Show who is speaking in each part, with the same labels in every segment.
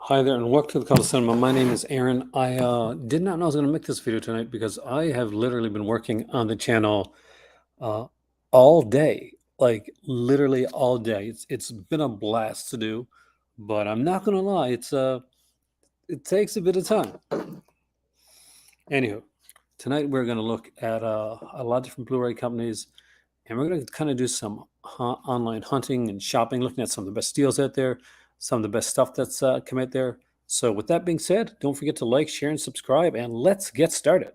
Speaker 1: Hi there, and welcome to the Call to Cinema. My name is Aaron. I did not know I was going to make this video tonight because I have literally been working on the channel uh, all day, like literally all day. It's been a blast to do, but I'm not going to lie, it takes a bit of time. Anywho, tonight we're going to look at a lot of different Blu-ray companies, and we're going to kind of do some online hunting and shopping, looking at some of the best deals out there, some of the best stuff that's come out there. So with that being said, don't forget to like, share, and subscribe, and let's get started.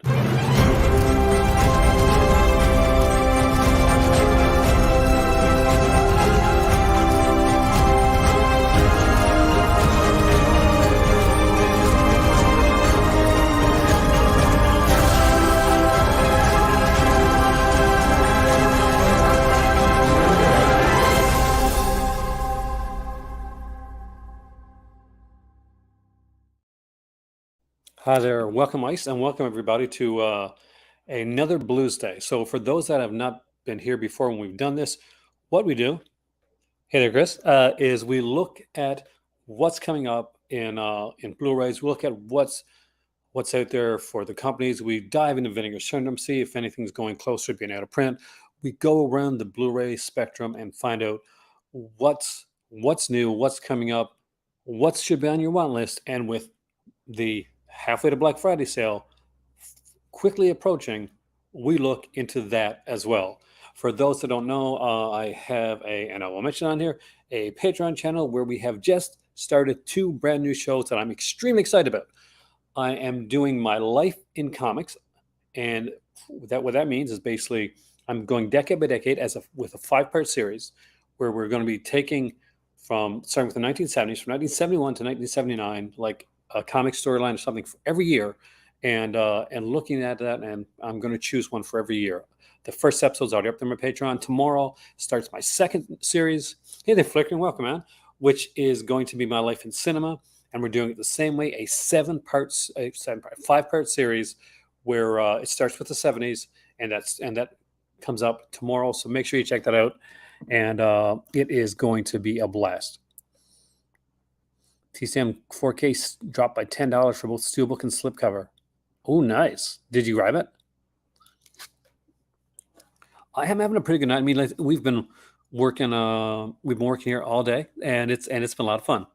Speaker 1: Hi there, welcome Ice, and welcome everybody to another Bluesday. So for those that have not been here before when we've done this, what we do, hey there Chris, is we look at what's coming up in Blu-rays. We look at what's out there for the companies. We dive into Vinegar Syndrome, see if anything's going closer to being out of print. We go around the Blu-ray spectrum and find out what's new, what's coming up, what should be on your want list, and with the halfway to Black Friday sale quickly approaching, we look into that as well. For those that don't know, I have and I will mention on here, a Patreon channel where we have just started two brand new shows that I'm extremely excited about. I am doing my life in comics, and what that means is basically I'm going decade by decade with a 5-part series where we're going to be taking starting with the 1970s, from 1971 to 1979, like a comic storyline or something for every year, and looking at that, and I'm going to choose one for every year. The first episode's already up there on my Patreon. Tomorrow starts my second series. Hey there, Flickering, welcome, man. Which is going to be my life in cinema, and we're doing it the same way, a 5-part series where it starts with the 70s, and that comes up tomorrow. So make sure you check that out, and it is going to be a blast. TCM 4K dropped by $10 for both steelbook and slipcover. Oh, nice. Did you grab it? I am having a pretty good night. I mean, like, we've been working here all day, and it's been a lot of fun.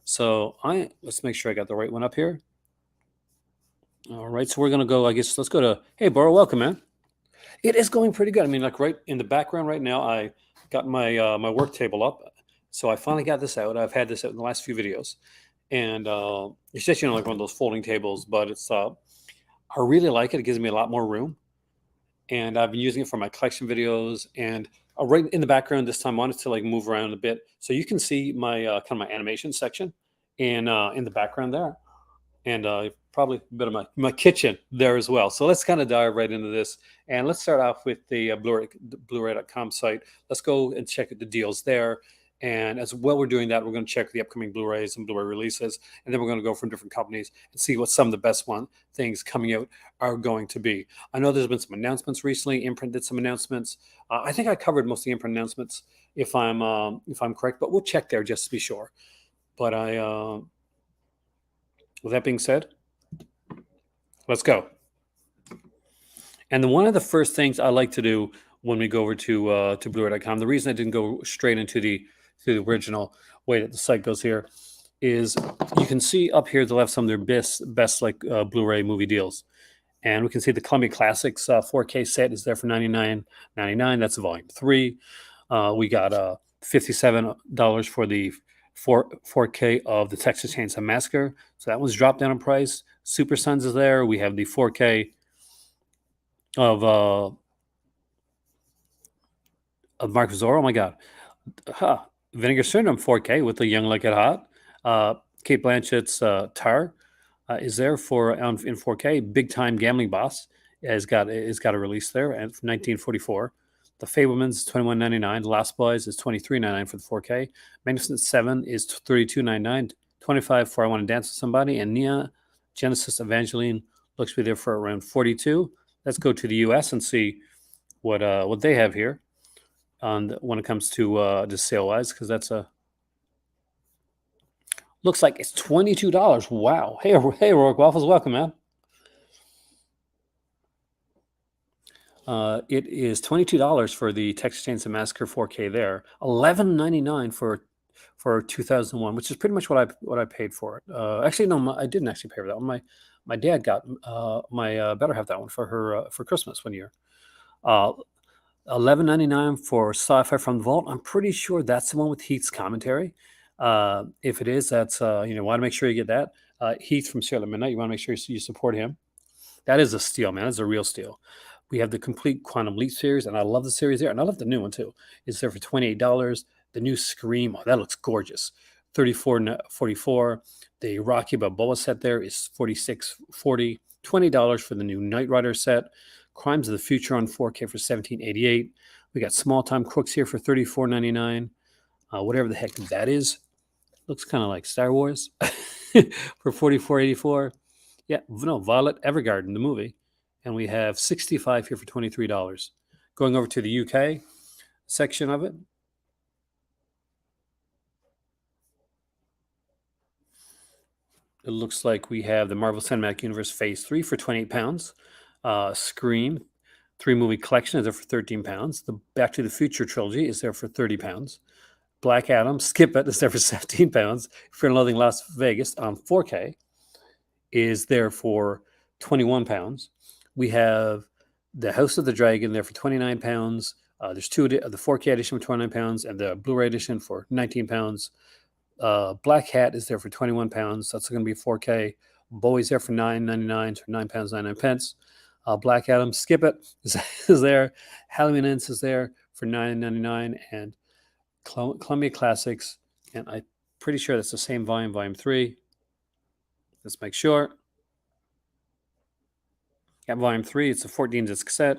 Speaker 1: So let's make sure I got the right one up here. All right, so we're gonna go. I guess let's go to. Hey, Boro, welcome, man. It is going pretty good. I mean, like right in the background right now, I got my my work table up, so I finally got this out. I've had this out in the last few videos, and it's just like one of those folding tables, but it's I really like it. It gives me a lot more room, and I've been using it for my collection videos. And right in the background this time, I wanted to like move around a bit so you can see my kind of my animation section in the background there, and probably a bit of my kitchen there as well. So let's kind of dive right into this, and let's start off with the Blu-ray.com site. Let's go and check the deals there. And as well, we're doing that, we're going to check the upcoming Blu-rays and Blu-ray releases, and then we're going to go from different companies and see what some of the best things coming out are going to be. I know there's been some announcements recently. Imprint did some announcements. I think I covered most of the Imprint announcements, if I'm correct, but we'll check there just to be sure. But with that being said, let's go. And then one of the first things I like to do when we go over to Blu-ray.com, the reason I didn't go straight into the original way that the site goes here is you can see up here they'll have some of their best like Blu-ray movie deals, and we can see the Columbia Classics 4K set is there for $99.99. That's a volume 3. We got $57 for the 4K of the Texas Chainsaw Massacre, so that one's dropped down in price. Super Sons is there. We have the 4K of Mark Zorro. Oh my God. Vinegar Syndrome 4K with the Young Like It Hot. Kate Blanchett's Tar is there in 4K. Big Time Gambling Boss has got a release there, and from 1944. The Fablemans $21.99. Lost Boys is $23.99 for the 4K. Magnificent Seven is $32.99. $25 for I Want to Dance with Somebody, and Nia Genesis Evangeline looks to be there for around $42. Let's go to the U.S. and see what they have here when it comes to sale wise, because that's Looks like it's $22. Wow. Hey, Rourke Waffles, welcome, man. It is $22 for the Texas Chainsaw Massacre 4K there. $11.99 for 2001, which is pretty much what I paid for it. Actually, no, I didn't actually pay for that one. My dad got my better half that one for her for Christmas one year. Uh, $11.99 for Sci-Fi from the Vault. I'm pretty sure that's the one with Heath's commentary. If it is, that's want to make sure you get that. Heath from Sailor Midnight. You want to make sure you support him. That is a steal, man. That's a real steal. We have the complete Quantum Leap series, and I love the series there, and I love the new one too. It's there for $28. The new Scream, oh, that looks gorgeous. 34.44. The Rocky Balboa set there is $46.40. $20 for the new Knight Rider set. Crimes of the Future on 4K for $17.88. We got Small Time Crooks here for $34.99. Whatever the heck that is. Looks kind of like Star Wars for $44.84. Yeah, no, Violet Evergarden, the movie. And we have 65 here for $23. Going over to the UK section of it. It looks like we have the Marvel Cinematic Universe Phase 3 for £28. Scream 3-movie collection is there for £13. The Back to the Future trilogy is there for £30. Black Adam, Skip It, is there for £17. Fear and Loathing Las Vegas on 4K is there for £21. We have the House of the Dragon there for £29. There's two, the 4K edition for £29 and the Blu-ray edition for £19. Black Hat is there for £21. That's going to be 4K. Bowie's there for $9.99 for £9.99. Black Adam, Skip It is there. Halloween Ends is there for $9.99, and Columbia Classics, and I'm pretty sure that's the same volume, volume 3. Let's make sure. Got volume 3. It's a 14-disc set.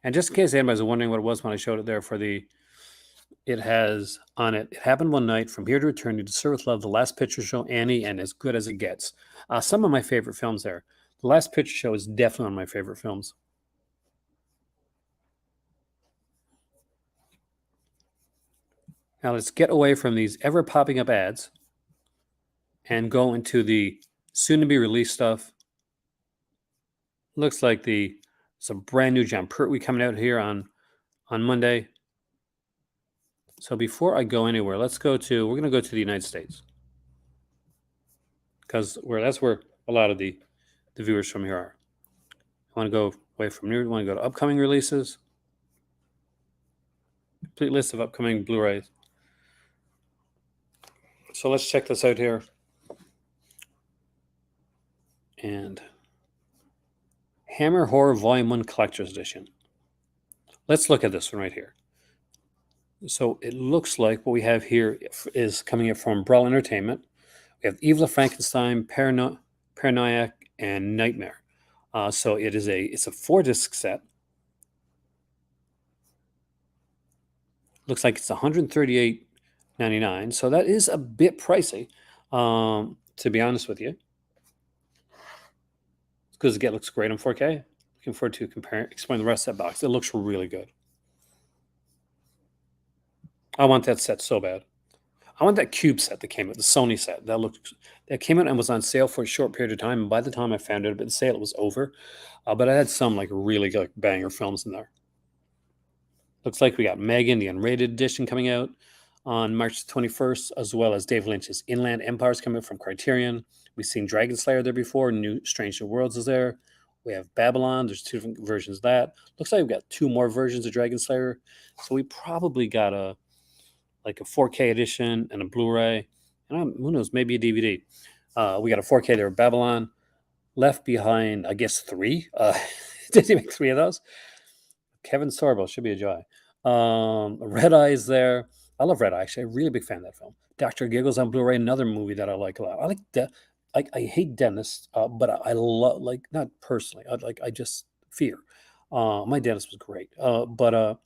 Speaker 1: And just in case anybody's wondering what it was when I showed it there for the, it has on it, It Happened One Night, From Here to Eternity, To Serve with Love, The Last Picture Show, Annie, and As Good as It Gets. Some of my favorite films there. The Last Picture Show is definitely one of my favorite films. Now let's get away from these ever popping up ads and go into the soon to be released stuff. Looks like it's a brand new John Pertwee coming out here on Monday. So before I go anywhere, we're going to go to the United States, because that's where a lot of the viewers from here are. I want to go away from here. I want to go to upcoming releases. Complete list of upcoming Blu-rays. So let's check this out here. And Hammer Horror Volume 1 Collector's Edition. Let's look at this one right here. So it looks like what we have here is coming in from Brawl Entertainment. We have Evil of Frankenstein, Paranoiac, and Nightmare. So it's a 4-disc set. Looks like it's $138.99. So that is a bit pricey, to be honest with you. Because it looks great on 4K. Looking forward to explain the rest of that box. It looks really good. I want that set so bad. I want that Cube set that came out, the Sony set. That came out and was on sale for a short period of time. And by the time I found out about the sale, it was over. But I had some really banger films in there. Looks like we got Megan, the unrated edition, coming out on March 21st, as well as Dave Lynch's Inland Empires coming out from Criterion. We've seen Dragon Slayer there before. New Strange New Worlds is there. We have Babylon. There's 2 different versions of that. Looks like we've got 2 more versions of Dragon Slayer. So we probably got a 4K edition and a Blu-ray, and who knows, maybe a DVD. We got a 4K there of Babylon. Left Behind, I guess 3. Did he make 3 of those? Kevin Sorbo, should be a joy. Red Eye is there. I love Red Eye, actually. I'm a really big fan of that film. Dr. Giggles on Blu-ray, another movie that I like a lot. I like that. I hate dentists, but I love, not personally. I just fear. My dentist was great, but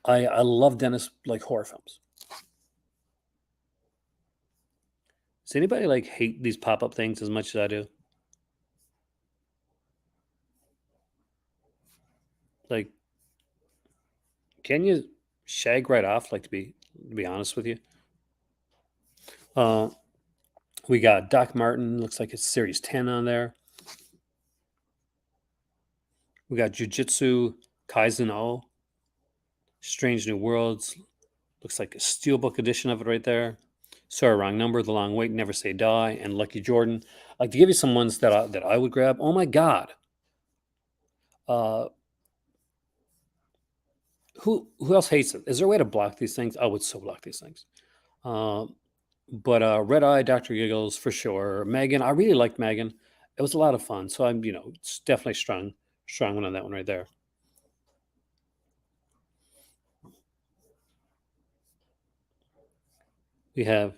Speaker 1: I love dentist horror films. Does anybody hate these pop-up things as much as I do? Can you shag right off? To be honest with you, Uh, we got Doc Martin. Looks like it's Series 10 on there. We got Jujutsu Kaisen O, Strange New Worlds. Looks like a steelbook edition of it right there. Sorry, wrong number. The Long Wait, Never Say Die, and Lucky Jordan. Like to give you some ones that I would grab. Oh my God, uh, who else hates it? Is there a way to block these things? I would so block these things. Uh, but Red Eye, Doctor Giggles for sure. Megan, I really liked Megan. It was a lot of fun. So I'm, it's definitely strong one on that one right there. We have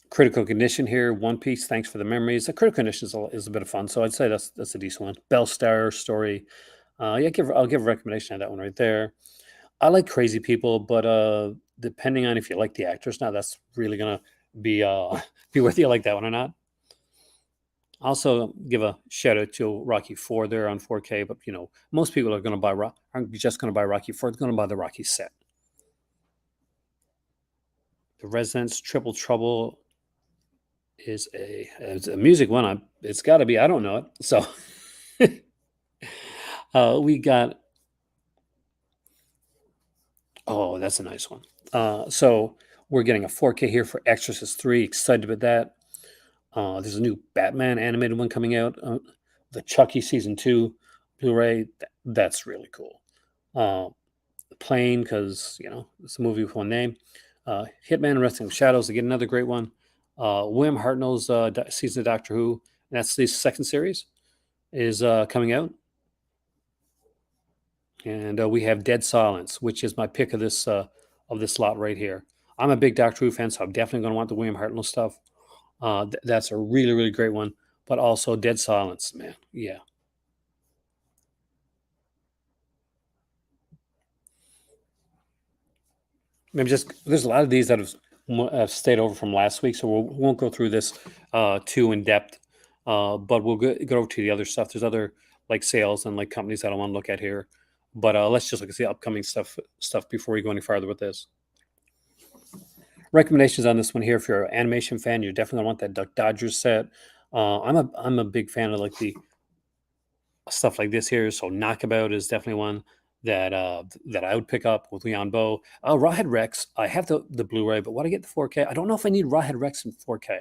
Speaker 1: Critical Condition here, One Piece. Thanks for the memories. The Critical Condition is a bit of fun, so I'd say that's a decent one. Bellstar story. Yeah, I'll give a recommendation on that one right there. I like Crazy People, but depending on if you like the actors now, that's really gonna be be whether you like that one or not. Also, give a shout out to Rocky Four there on 4K, but most people are gonna aren't just gonna buy Rocky Four; they're gonna buy the Rocky set. The Residents Triple Trouble is it's a music one. It's got to be. I don't know it. So we got. Oh, that's a nice one. So we're getting a 4K here for Exorcist 3. Excited about that. There's a new Batman animated one coming out. The Chucky season 2 Blu-ray. That's really cool. Plane because it's a movie with one name. Hitman and Resting Shadows. Again, another great one. William Hartnell's season of Doctor Who. And that's the second series is coming out. And we have Dead Silence, which is my pick of this lot right here. I'm a big Doctor Who fan, so I'm definitely going to want the William Hartnell stuff. That's a really, really great one. But also Dead Silence, man. Yeah. Maybe just there's a lot of these that have stayed over from last week, so we won't go through this too in depth. But we'll go over to the other stuff. There's other like sales and like companies that I want to look at here. But let's just look at the upcoming stuff before we go any farther with this. Recommendations on this one here. If you're an animation fan, you're definitely gonna want that Duck Dodgers set. I'm a big fan of like the stuff like this here. So Knockabout is definitely one that I would pick up with Leon Bow. Rawhead Rex, I have the Blu-ray, but when I get the 4K, I don't know if I need Rawhead Rex in 4K.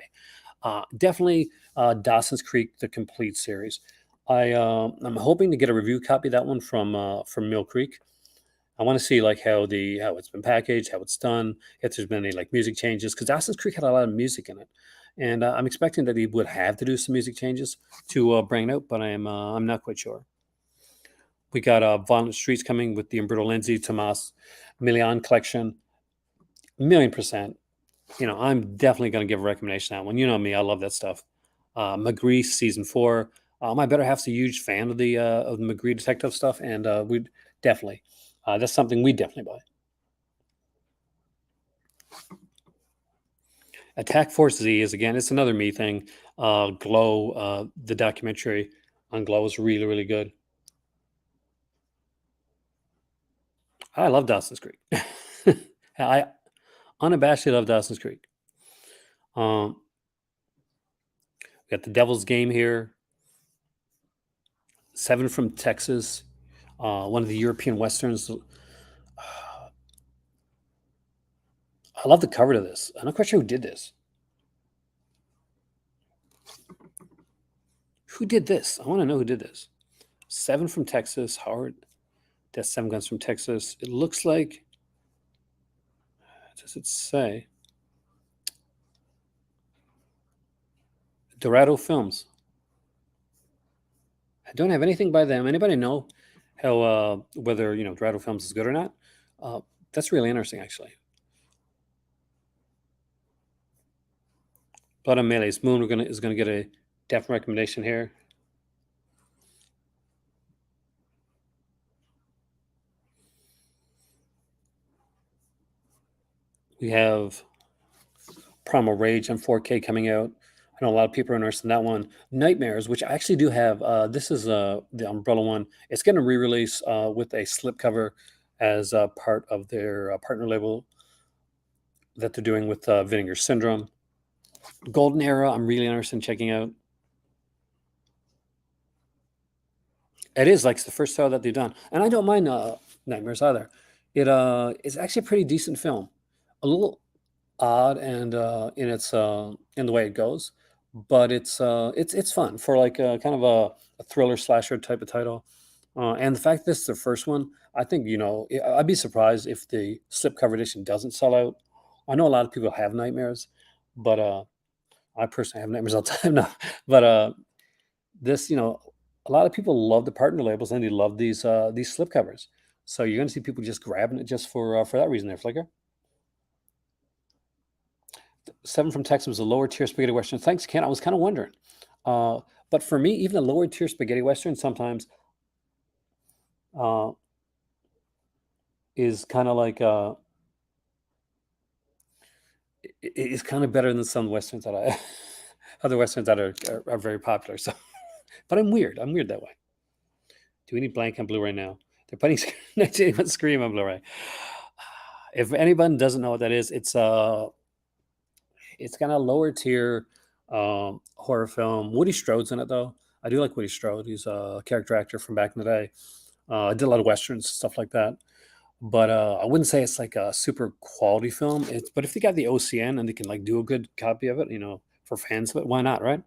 Speaker 1: Definitely Dawson's Creek, the complete series. I'm hoping to get a review copy of that one from Mill Creek. I want to see like how it's been packaged, how it's done, if there's been any like music changes, because Dawson's Creek had a lot of music in it, and I'm expecting that he would have to do some music changes to bring it out, but I'm not quite sure. We got Violent Streets coming with the Umberto Lenzi Tomas Milian collection, 1,000,000%. I'm definitely going to give a recommendation on that one. You know me, I love that stuff. McGree season 4. My better half's a huge fan of the McGree detective stuff, and we definitely that's something we definitely buy. Attack Force Z is again, it's another me thing. Glow, the documentary on Glow is really, really good. I love Dawson's Creek. I unabashedly love Dawson's Creek. We got the Devil's Game here. 7 from Texas. One of the European westerns. I love the cover to this. I'm not quite sure who did this. Who did this? I want to know who did this. 7 from Texas. Howard. That's 7 Guns from Texas. It looks like. Does it say? Dorado Films. I don't have anything by them. Anybody know how whether Dorado Films is good or not? That's really interesting, actually. Blood on Melee's Moon is gonna get a definite recommendation here. We have Primal Rage on 4K coming out. I know a lot of people are interested in that one. Nightmares, which I actually do have. This is the Umbrella one. It's getting a re-release with a slipcover as part of their partner label, that they're doing with Vinegar Syndrome. Golden Era, I'm really interested in checking out. It is like it's the first style that they've done, and I don't mind Nightmares either. It is actually a pretty decent film, a little odd and in the way it goes, but it's fun for like kind of a thriller slasher type of title. And the fact this is the first one, I think I'd be surprised if the slipcover edition doesn't sell out. I know a lot of people have Nightmares, but I personally have Nightmares all the time now. But this, a lot of people love the partner labels and they love these slipcovers. So you're going to see people just grabbing it just for that reason there, Flicker. Seven from Texas was a lower tier spaghetti western. Thanks, Ken. I was kind of wondering. But for me, even a lower tier spaghetti western sometimes uh, is kind of like is kind of better than some westerns that I other westerns that are very popular. So, but I'm weird. I'm weird that way. Do we need blank on Blu-ray now? They're putting 1981 Scream on Blu-ray. If anyone doesn't know what that is, it's kind of lower tier horror film. Woody Strode's in it though. I do like Woody Strode. He's a character actor from back in the day. I did a lot of westerns, stuff like that. But I wouldn't say it's like a super quality film. But if they got the OCN and they can like do a good copy of it, for fans of it, why not, right?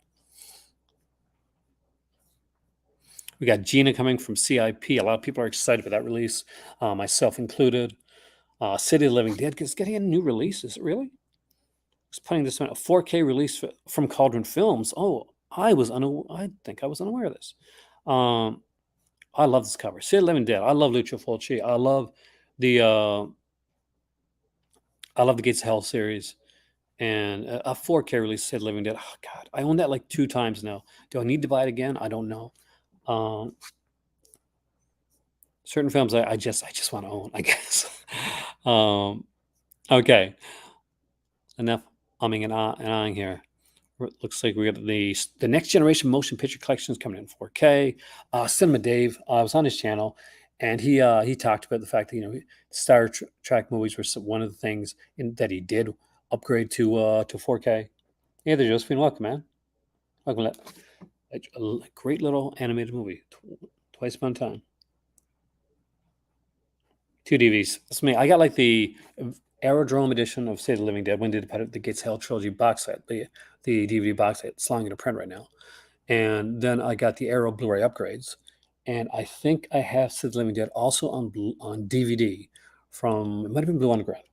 Speaker 1: We got Gina coming from CIP. A lot of people are excited for that release, myself included. City of the Living Dead is getting a new release. Is it really? It's putting this on a 4K release from Cauldron Films. Oh, I think I was unaware of this. I love this cover. City of the Living Dead. I love Lucio Fulci. The uh, I love the Gates of Hell series. And a 4K release, City of the Living Dead. Oh God, I own that like 2 times now. Do I need to buy it again? I don't know. Certain films I just want to own, I guess. Okay, enough umming and ahhing here. Looks like we got the next generation motion picture collection is coming in 4K. Cinema Dave, I was on his channel, and he talked about the fact that Star Trek movies were one of the things that he did upgrade to 4K. Yeah, there, Josephine, welcome, man. Welcome. A great little animated movie. Twice upon a time. 2 DVDs. That's me. I got like the Aerodrome edition of City of the Living Dead when they put the Gates of Hell trilogy box set, the DVD box set. It's long in a print right now. And then I got the Arrow Blu-ray upgrades. And I think I have City of the Living Dead also on DVD from, it might have been Blue Underground.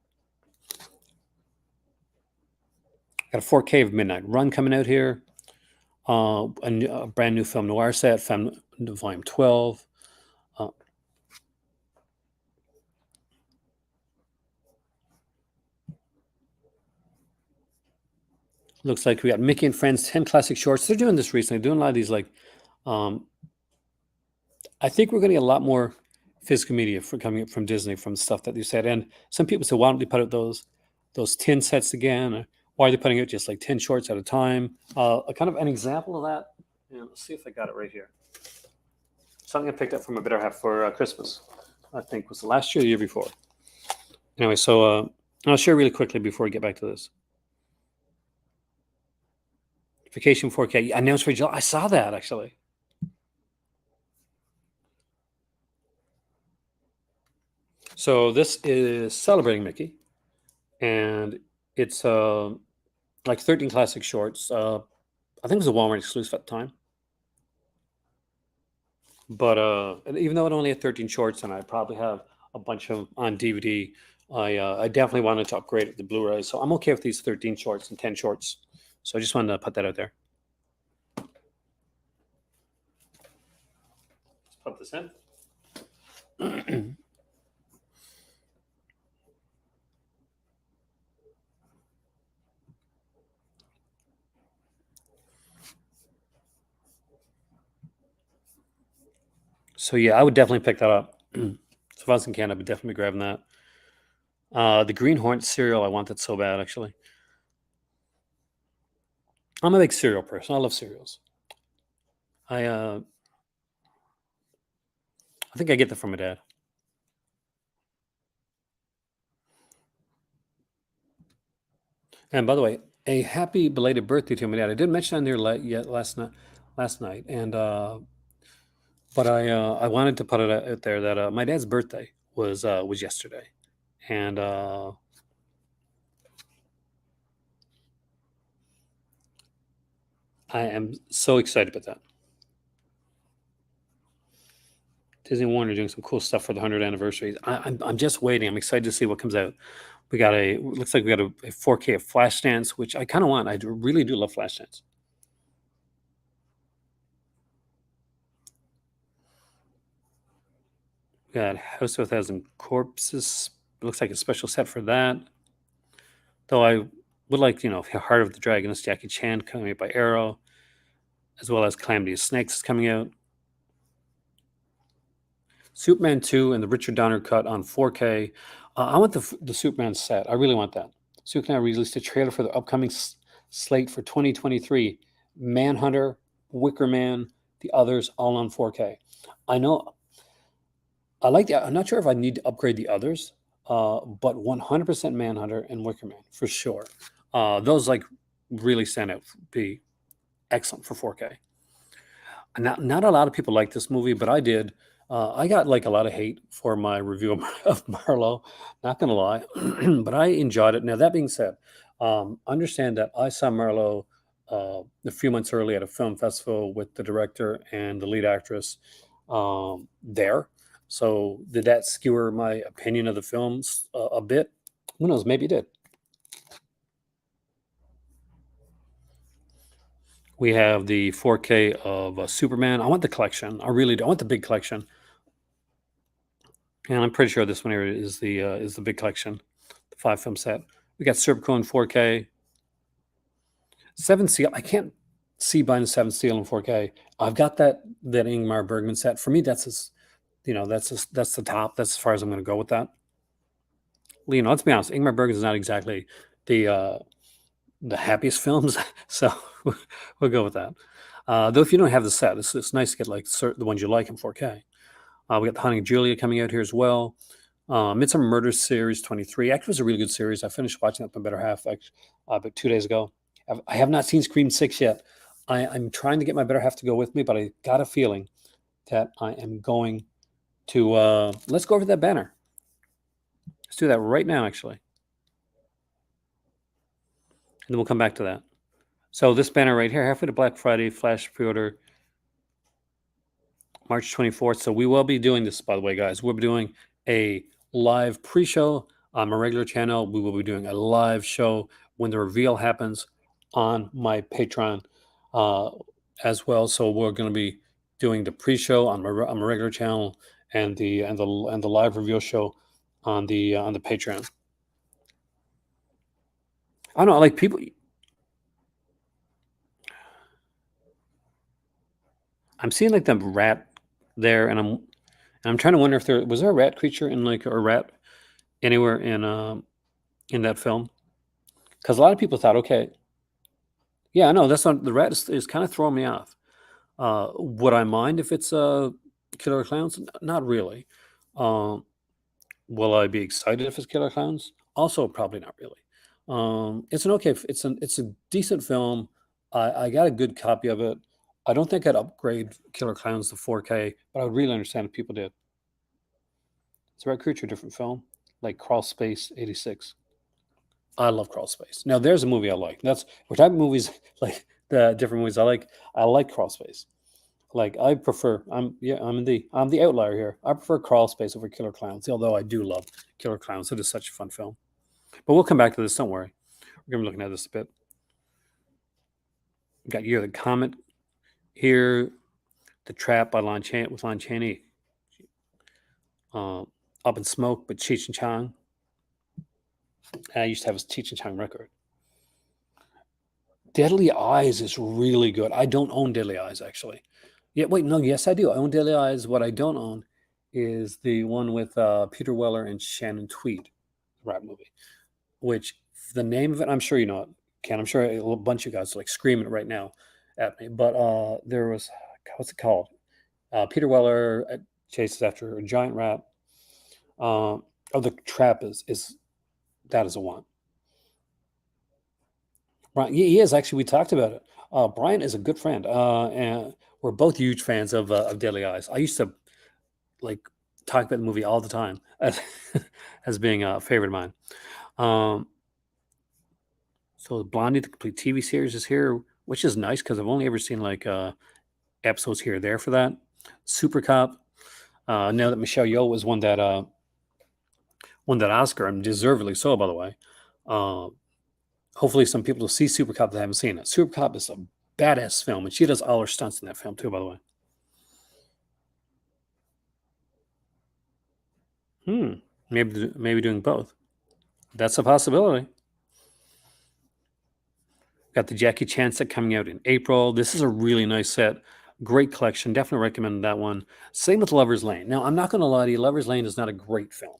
Speaker 1: Got a 4K of Midnight Run coming out here. A brand new film noir set, volume 12. Looks like we got Mickey and Friends 10 classic shorts. They're doing this recently, doing a lot of these like I think we're going to get a lot more physical media coming up from Disney from stuff that you said. And some people say, why don't they put out those 10 sets again? Or why are they putting out just like 10 shorts at a time? A kind of an example of that. Let's see if I got it right here. Something I picked up from my better half for Christmas. I think was the last year or the year before. Anyway, so I'll share really quickly before we get back to this. Vacation 4K. Announced for July. I saw that actually. So this is Celebrating Mickey, and it's like 13 classic shorts. I think it was a Walmart exclusive at the time. But even though it only had 13 shorts, and I probably have a bunch of on DVD, I definitely wanted to upgrade it to Blu-ray. So I'm okay with these 13 shorts and 10 shorts. So I just wanted to put that out there. Let's put this in. So yeah, I would definitely pick that up. So if I was in Canada, I would definitely be grabbing that. The Green Hornet cereal, I want that so bad, actually. I'm a big cereal person. I love cereals. I think I get that from my dad. And by the way, a happy belated birthday to my dad. I didn't mention on there yet last night, and but I wanted to put it out there that my dad's birthday was yesterday, and I am so excited about that. Disney Warner doing some cool stuff for the 100th anniversary. I'm just waiting. I'm excited to see what comes out. We got looks like we got a 4K of Flashdance, which I kind of want. Really do love Flashdance. We got House of a Thousand Corpses. Looks like a special set for that. Though I would like, Heart of the Dragoness, Jackie Chan coming out by Arrow, as well as Calamity of Snakes is coming out. Superman 2 and the Richard Donner cut on 4K. I want the Superman set. I really want that. Superman released a trailer for the upcoming slate for 2023. Manhunter, Wicker Man, the others, all on 4K. I know. I like that. I'm not sure if I need to upgrade the others, but 100% Manhunter and Wicker Man for sure. Those like really stand out. Be excellent for 4K. Not a lot of people like this movie, but I did. I got like a lot of hate for my review of Marlowe. Not gonna lie, but I enjoyed it. Now that being said, understand that I saw Marlowe a few months early at a film festival with the director and the lead actress there. So did that skewer my opinion of the films a bit? Who knows? Maybe it did. We have the 4K of Superman. I want the collection. I really do. I want the big collection. And I'm pretty sure this one here is the big collection, the 5 film set. We got Serpico in 4K, Seven Seal. I can't see buying the Seven Seal in 4K. I've got that Ingmar Bergman set. For me, that's that's the top. That's as far as I'm going to go with that. Let's be honest. Ingmar Bergman is not exactly the happiest films, so we'll go with that. Though if you don't have the set, it's nice to get like the ones you like in 4K. We got The Haunting of Julia coming out here as well. Midsummer Murders Series 23 actually was a really good series. I finished watching it with my better half about 2 days ago. I have not seen Scream 6 yet. I'm trying to get my better half to go with me, but I got a feeling that I am going to let's go over that banner. Let's do that right now, actually. And then we'll come back to that. So this banner right here, halfway to Black Friday, flash pre-order, March 24th. So we will be doing this, by the way, guys. We'll be doing a live pre-show on my regular channel. We will be doing a live show when the reveal happens on my Patreon as well. So we're going to be doing the pre-show on my regular channel and the live reveal show on the Patreon. I don't know, like people. I'm seeing like the rat there, and I'm trying to wonder if there was a rat creature in like a rat anywhere in that film, because a lot of people thought, okay, yeah, no, that's not the rat is kind of throwing me off. Would I mind if it's Killer Clowns? Not really. Will I be excited if it's Killer Clowns? Also, probably not really. It's an okay. It's a decent film. I got a good copy of it. I don't think I'd upgrade Killer Clowns to 4K, but I would really understand if people did. It's a Red Creature, different film, like Crawl Space '86. I love Crawl Space. Now, there's a movie I like. That's what type of movies like the different movies I like. I like Crawl Space. Like I prefer. I'm the outlier here. I prefer Crawl Space over Killer Clowns, although I do love Killer Clowns. It is such a fun film. But we'll come back to this. Don't worry. We're gonna be looking at this a bit. We got Year of the Comet here. The Trap by Lon Chaney. Up in Smoke with Cheech and Chong. I used to have a Cheech and Chong record. Deadly Eyes is really good. I don't own Deadly Eyes, actually. Yeah, wait, no, yes, I do. I own Deadly Eyes. What I don't own is the one with Peter Weller and Shannon Tweed, rap movie, which the name of it, I'm sure you know it, Ken. I'm sure a bunch of guys are like screaming it right now at me. But there was, what's it called? Peter Weller chases after a giant rat. The Trap is that is a one. Brian, he is actually. We talked about it. Brian is a good friend, and we're both huge fans of Deadly Eyes. I used to like talk about the movie all the time as being a favorite of mine. Um, so Blondie, the complete TV series, is here, which is nice because I've only ever seen like episodes here or there for that. Super Cop. Now that Michelle Yeoh was won that Oscar, and deservedly so, by the way. Uh, Hopefully, some people will see Super Cop that haven't seen it. Super Cop is a badass film, and she does all her stunts in that film too, by the way. Hmm. Maybe doing both. That's a possibility. Got the Jackie Chan set coming out in April. This is a really nice set. Great collection. Definitely recommend that one. Same with Lover's Lane. Now, I'm not going to lie to you. Lover's Lane is not a great film.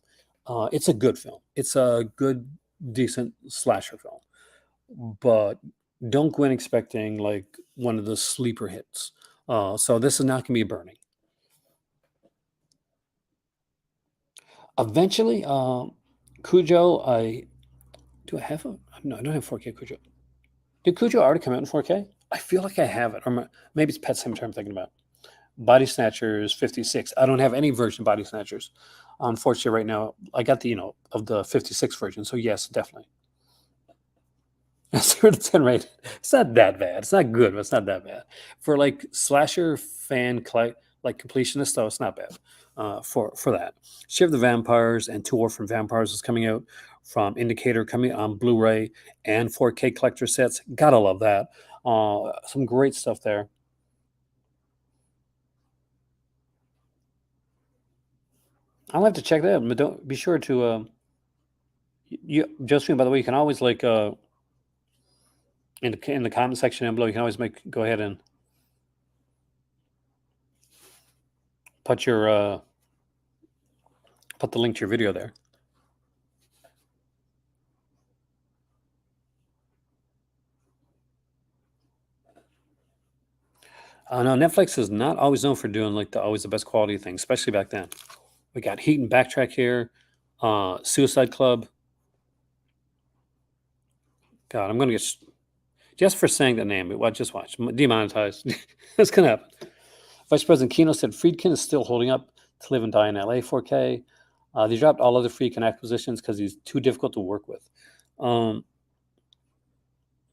Speaker 1: It's a good film. It's a good, decent slasher film. But don't go in expecting like one of the sleeper hits. So this is not going to be a burning. Eventually, Cujo, I do I have a no, I don't have 4K Cujo. Did Cujo already come out in 4K? I feel like I have it, or maybe it's Pet Sematary I'm thinking about. Body Snatchers 56. I don't have any version of Body Snatchers. Unfortunately, right now I got the of the 56 version. So yes, definitely. 0 to 10 rated. It's not that bad. It's not good, but it's not that bad. For like slasher like completionist, though, it's not bad. For that, Shiv of the Vampires and Two Orphan Vampires is coming out from Indicator, coming on Blu-ray and 4K collector sets. Gotta love that. Some great stuff there. I'll have to check that out, but don't be sure to Josephine. By the way, you can always like in the comment section down below. You can always go ahead and put your put the link to your video there. No, Netflix is not always known for doing like always the best quality things, especially back then. We got Heat and Backtrack here, Suicide Club. God, I'm gonna get just for saying the name. Just watch demonetized. That's gonna happen. Vice President Kino said Friedkin is still holding up to live and die in LA 4K. They dropped all other Friedkin acquisitions because he's too difficult to work with. And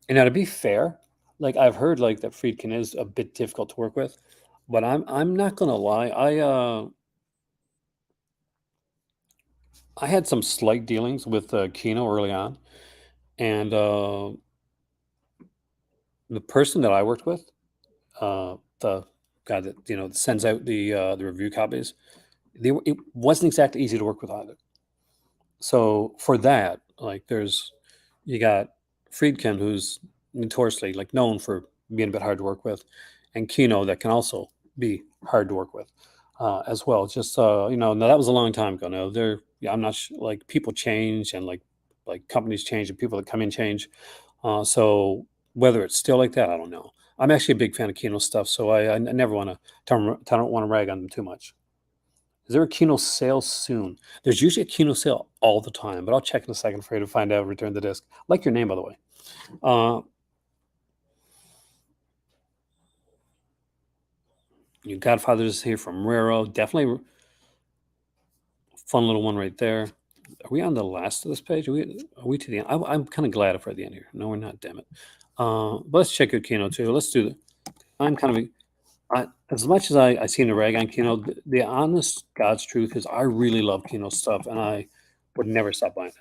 Speaker 1: now, to be fair, like I've heard, like that Friedkin is a bit difficult to work with, but I'm not gonna lie. I had some slight dealings with Kino early on, and the person that I worked with, the guy that sends out the review copies, it wasn't exactly easy to work with either. So for that, like you got Friedkin, who's notoriously like known for being a bit hard to work with, and Kino that can also be hard to work with as well. Just now that was a long time ago. Now I'm not like people change and like companies change and people that come in change. So whether it's still like that, I don't know. I'm actually a big fan of Kino stuff, so I never want to don't want to rag on them too much. Is there a Kino sale soon? There's usually a Kino sale all the time, but I'll check in a second for you to find out. Return the disc. Like your name, by the way. Your Godfather's here from Raro. Definitely fun little one right there. Are we on the last of this page? Are we to the end? I'm kind of glad if we're at the end here. No, we're not. Damn it. But let's check out Kino too. Let's do it. I'm kind of as much as I seem to rag on Kino, the honest God's truth is I really love Kino stuff, and I would never stop buying it.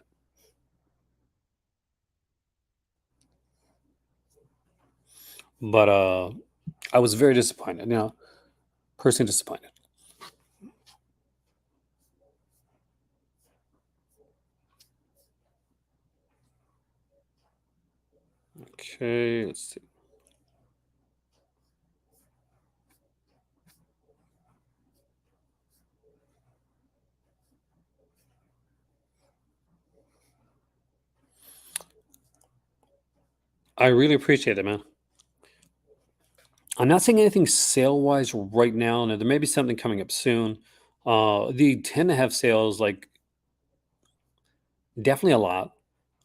Speaker 1: But I was very disappointed. Personally disappointed. Okay, let's see. I really appreciate it, man. I'm not seeing anything sale wise right now. Now there may be something coming up soon. They tend to have sales like definitely a lot.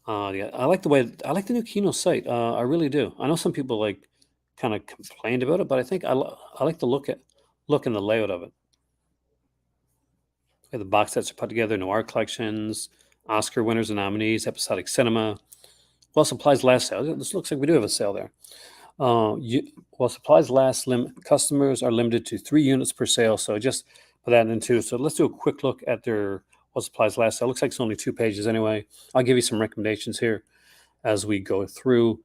Speaker 1: Yeah, I like the way I like the new Kino site. I really do. I know some people like kind of complained about it, but I think I like the look and the layout of it. Yeah, the box sets are put together, noir collections, Oscar winners and nominees, episodic cinema. While supplies last sale. This looks like we do have a sale there. While supplies last, customers are limited to 3 units per sale. So just put that into. So let's do a quick look at their while supplies last sale. Looks like it's only 2 pages anyway. I'll give you some recommendations here as we go through.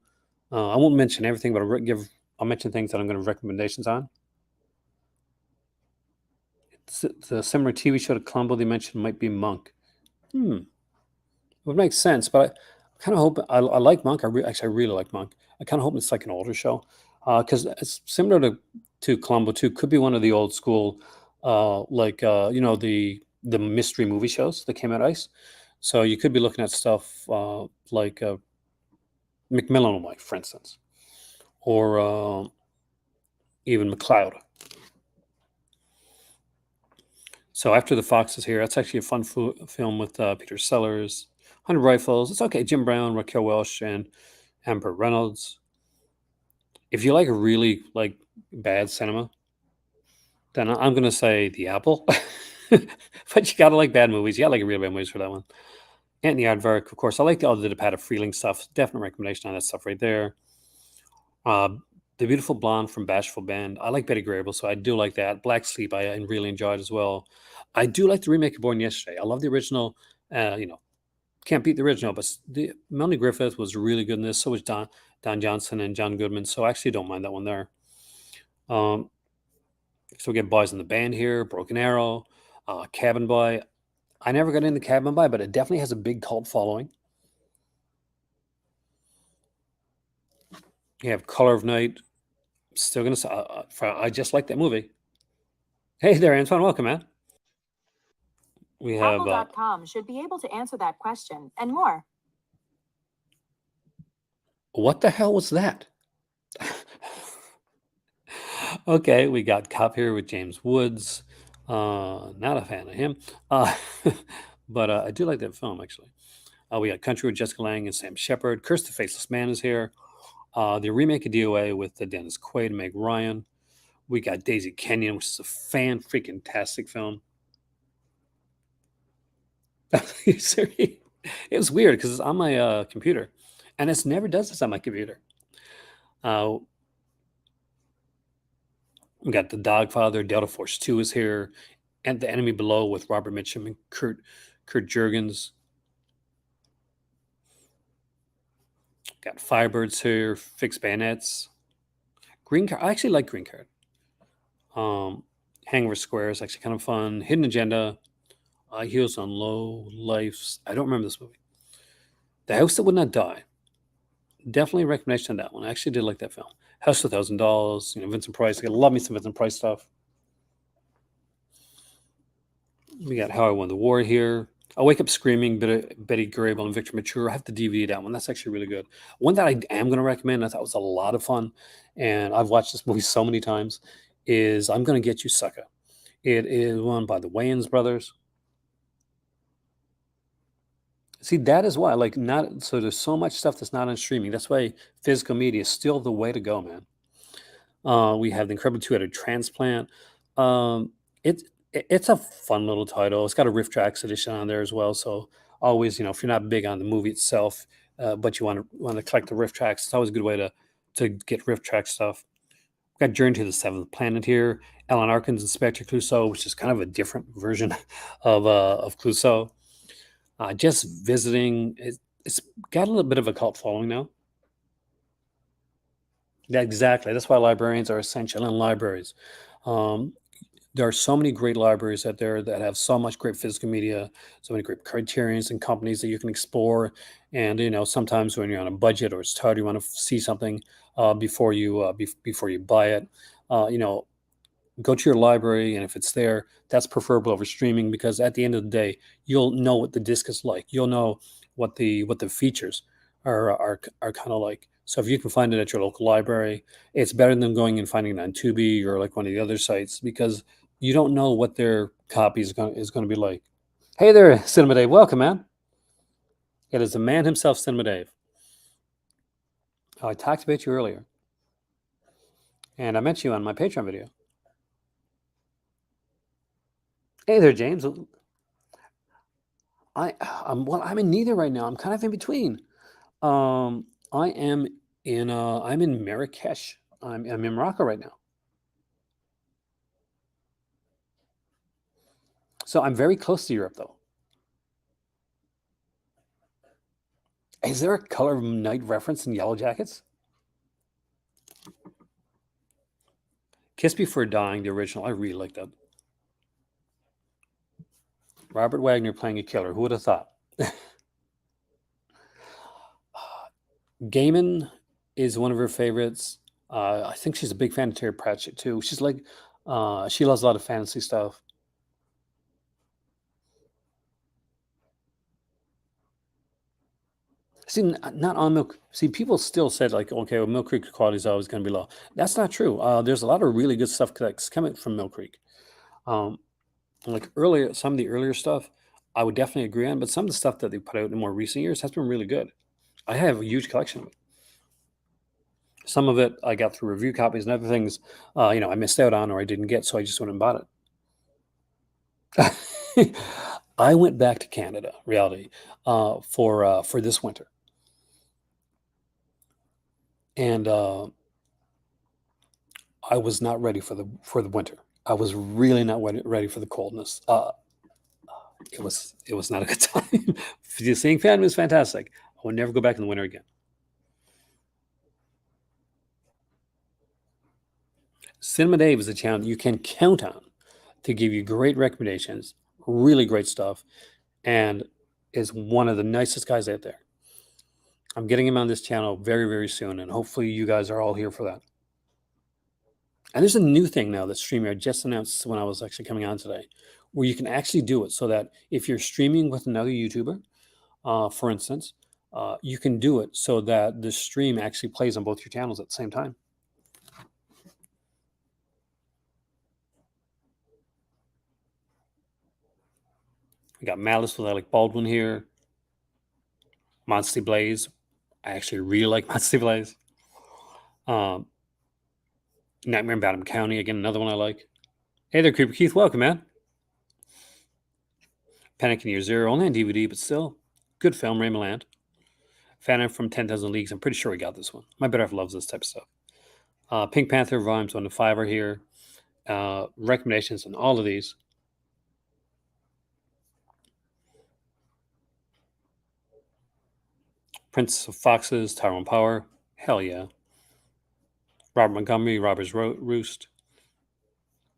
Speaker 1: I won't mention everything, but I'll mention things that I'm going to have recommendations on. The similar TV show to Columbo they mentioned might be Monk. It would make sense, but I kind of hope I like Monk. Actually, I really like Monk. I kind of hope it's like an older show because it's similar to Columbo too. Could be one of the old school, the mystery movie shows that came out ice. So you could be looking at stuff like McMillan Wife, for instance, or even McLeod. So after the Fox is here, that's actually a fun film with Peter Sellers, 100 Rifles. It's okay. Jim Brown, Raquel Welch, and Amber Reynolds. If you like really like bad cinema, then I'm gonna say The Apple. But you gotta like bad movies. You gotta like real bad movies for that one. Anthony Aardvark, of course. I like all the Depada Freeling stuff. Definite recommendation on that stuff right there. Uh, the Beautiful Blonde from Bashful Band. I like Betty Grable, so I do like that. Black Sleep, I really enjoyed as well. I do like the remake of Born Yesterday. I love the original. Can't beat the original, but Melanie Griffith was really good in this. So was Don Johnson and John Goodman. So I actually don't mind that one there. Um, so we get Boys in the Band here, Broken Arrow, Cabin Boy. I never got into Cabin Boy, but it definitely has a big cult following. You have Color of Night. Still gonna say, I just like that movie. Hey there, Antoine. Welcome, man. We have
Speaker 2: Apple.com should be able to answer that question and more.
Speaker 1: what the hell was that? Okay, we got Cop here with James Woods. Not a fan of him, but I do like that film actually. We got Country with Jessica Lange and Sam Shepard. Curse the Faceless Man is here. The remake of DOA with Dennis Quaid and Meg Ryan. We got Daisy Kenyon, which is a freaking tastic film. It was weird because it's on my computer, and it never does this on my computer. We got The Dogfather, Delta Force 2 is here, and The Enemy Below with Robert Mitchum and Kurt Jurgens. Got Firebirds here, Fixed Bayonets, Green Card. I actually like Green Card. Hangover Square is actually kind of fun. Hidden Agenda, Heels on Low Lifes. I don't remember this movie. The House That Would Not Die. Definitely a recommendation on that one. I actually did like that film. House for $1,000. Vincent Price. I love me some Vincent Price stuff. We got How I Won the War here. I Wake Up Screaming, Betty Grable and Victor Mature. I have to DVD that one. That's actually really good. One that I am going to recommend, I thought was a lot of fun, and I've watched this movie so many times, is I'm Gonna Get You, Sucker. It is one by the Wayans brothers. See, that is why, like, not so there's so much stuff that's not on streaming. That's why physical media is still the way to go, man. We have The Incredible Two-Headed Transplant. It's a fun little title. It's got a riff tracks edition on there as well. So always, if you're not big on the movie itself, but you want to collect the riff tracks, it's always a good way to get riff track stuff. We've got Journey to the Seventh Planet here. Alan Arkin's Inspector Clouseau, which is kind of a different version of Clouseau. Just visiting. It's got a little bit of a cult following now. Yeah, exactly. That's why librarians are essential in libraries. There are so many great libraries out there that have so much great physical media, so many great criterions and companies that you can explore. And sometimes when you're on a budget or it's tight, you want to see something before you buy it. Go to your library, and if it's there, that's preferable over streaming because at the end of the day, you'll know what the disc is like. You'll know what the features are kind of like. So if you can find it at your local library, it's better than going and finding it on Tubi or like one of the other sites because you don't know what their copy is going to be like. Hey there, Cinema Dave. Welcome, man. It is the man himself, Cinema Dave. I talked about you earlier. And I met you on my Patreon video. Hey there, James. I'm in neither right now. I'm kind of in between. I am I'm in Marrakesh. I'm in Morocco right now. So I'm very close to Europe, though. Is there a Color of Night reference in Yellow Jackets? Kiss Before Dying, the original. I really like that. Robert Wagner playing a killer. Who would have thought? Gaiman is one of her favorites. I think she's a big fan of Terry Pratchett too. She's like, she loves a lot of fantasy stuff. See, not on Milk. See, people still said like, okay, well, Mill Creek quality is always going to be low. That's not true. There's a lot of really good stuff that's coming from Mill Creek. Like earlier, some of the earlier stuff, I would definitely agree on, but some of the stuff that they put out in more recent years has been really good. I have a huge collection of it. Some of it I got through review copies, and other things, I missed out on or I didn't get, so I just went and bought it. I went back to Canada, reality, for this winter, and I was not ready for the winter. I was really not ready for the coldness. It was not a good time. Seeing Phantom is fantastic. I would never go back in the winter again. Cinema Dave is a channel you can count on to give you great recommendations, really great stuff, and is one of the nicest guys out there. I'm getting him on this channel very, very soon, and hopefully you guys are all here for that. And there's a new thing now that StreamYard just announced when I was actually coming on today, where you can actually do it so that if you're streaming with another YouTuber, for instance, you can do it so that the stream actually plays on both your channels at the same time. We got Malice with Alec Baldwin here. Monty Blaze. I actually really like Monty Blaze. Nightmare in Badham County. Again, another one I like. Hey there, Creeper Keith. Welcome, man. Panic in Year Zero. Only on DVD, but still. Good film, Ray Milland. Phantom from 10,000 Leagues. I'm pretty sure we got this one. My better half loves this type of stuff. Pink Panther Volumes 1 to 5 are here. Recommendations on all of these. Prince of Foxes, Tyrone Power. Hell yeah. Robert Montgomery, Robber's Roost.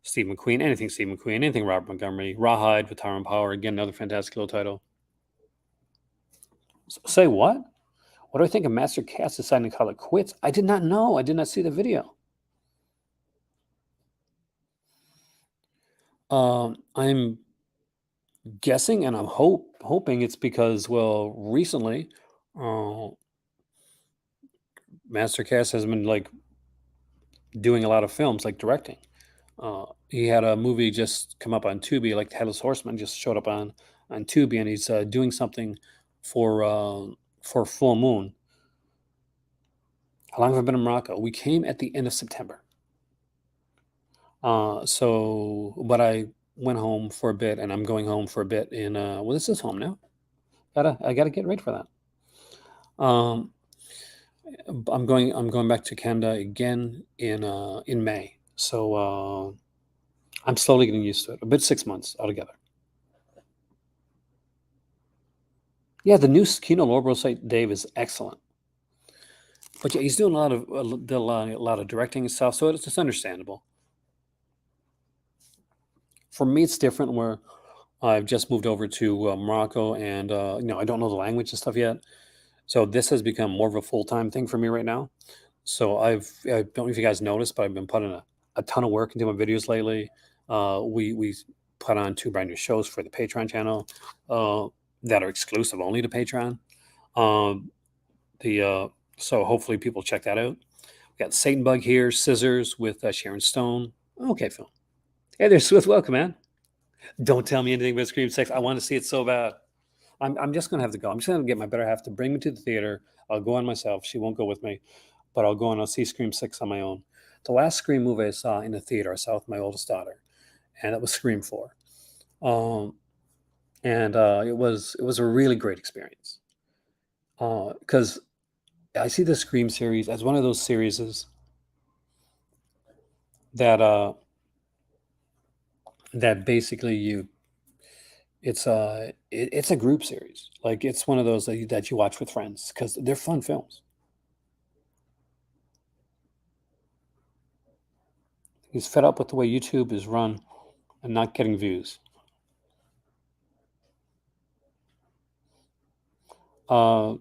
Speaker 1: Steve McQueen, anything Steve McQueen, anything Robert Montgomery. Rawhide with Tyrone Power. Again, another fantastic little title. Say what? What do I think of Master Cast deciding to call it quits? I did not know. I did not see the video. I'm guessing and I'm hoping it's because, well, recently, Master Cast has been like doing a lot of films, like directing. He had a movie just come up on Tubi, like Headless Horseman, just showed up on Tubi, and he's doing something for Full Moon. How long have I been in Morocco? We came at the end of September. But I went home for a bit, and I'm going home for a bit in well, this is home now. I gotta get ready for that. I'm going back to Canada again in May. So I'm slowly getting used to it. A bit 6 months altogether. Yeah, the new Kino Lorber site, Dave, is excellent. But yeah, he's doing a lot of directing and stuff, so it's understandable. For me, it's different where I've just moved over to Morocco, and I don't know the language and stuff yet. So this has become more of a full-time thing for me right now. So I don't know if you guys noticed, but I've been putting a ton of work into my videos lately. We put on 2 brand new shows for the Patreon channel that are exclusive only to Patreon. So hopefully people check that out. We got Satan Bug here, Scissors with Sharon Stone. Okay, Phil. Hey there, Swift. Welcome, man. Don't tell me anything about Scream Sex. I want to see it so bad. I'm just gonna have to go. I'm just gonna get my better half to bring me to the theater. I'll go on myself. She won't go with me, but I'll go and I'll see Scream 6 on my own. The last Scream movie I saw in the theater, I saw with my oldest daughter, and it was Scream 4. Um, and it was a really great experience. Because I see the Scream series as one of those series that that basically it's a group series. Like it's one of those that you watch with friends because they're fun films. He's fed up with the way YouTube is run and not getting views. Uh,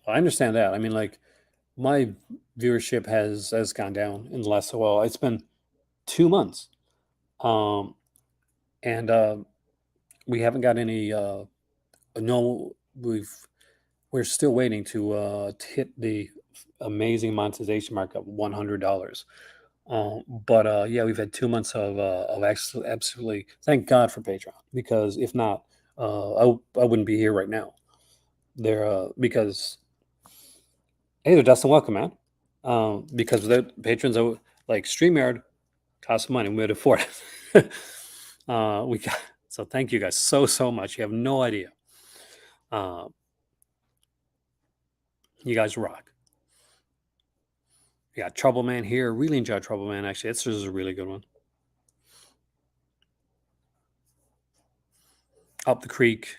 Speaker 1: I understand that. I mean, like my viewership has gone down in the last while. It's been 2 months, um, and we haven't got any. No, we're still waiting to hit the amazing monetization mark of $100. But yeah, we've had 2 months of actually absolutely thank God for Patreon because if not, I wouldn't be here right now. There because hey, they're Dustin, welcome, man. Because without patrons, like StreamYard costs money, we would afford it. We got so thank you guys so much. You have no idea. Uh, you guys rock. You got Trouble Man here. Really enjoy Trouble Man. Actually, this is a really good one. Up the Creek.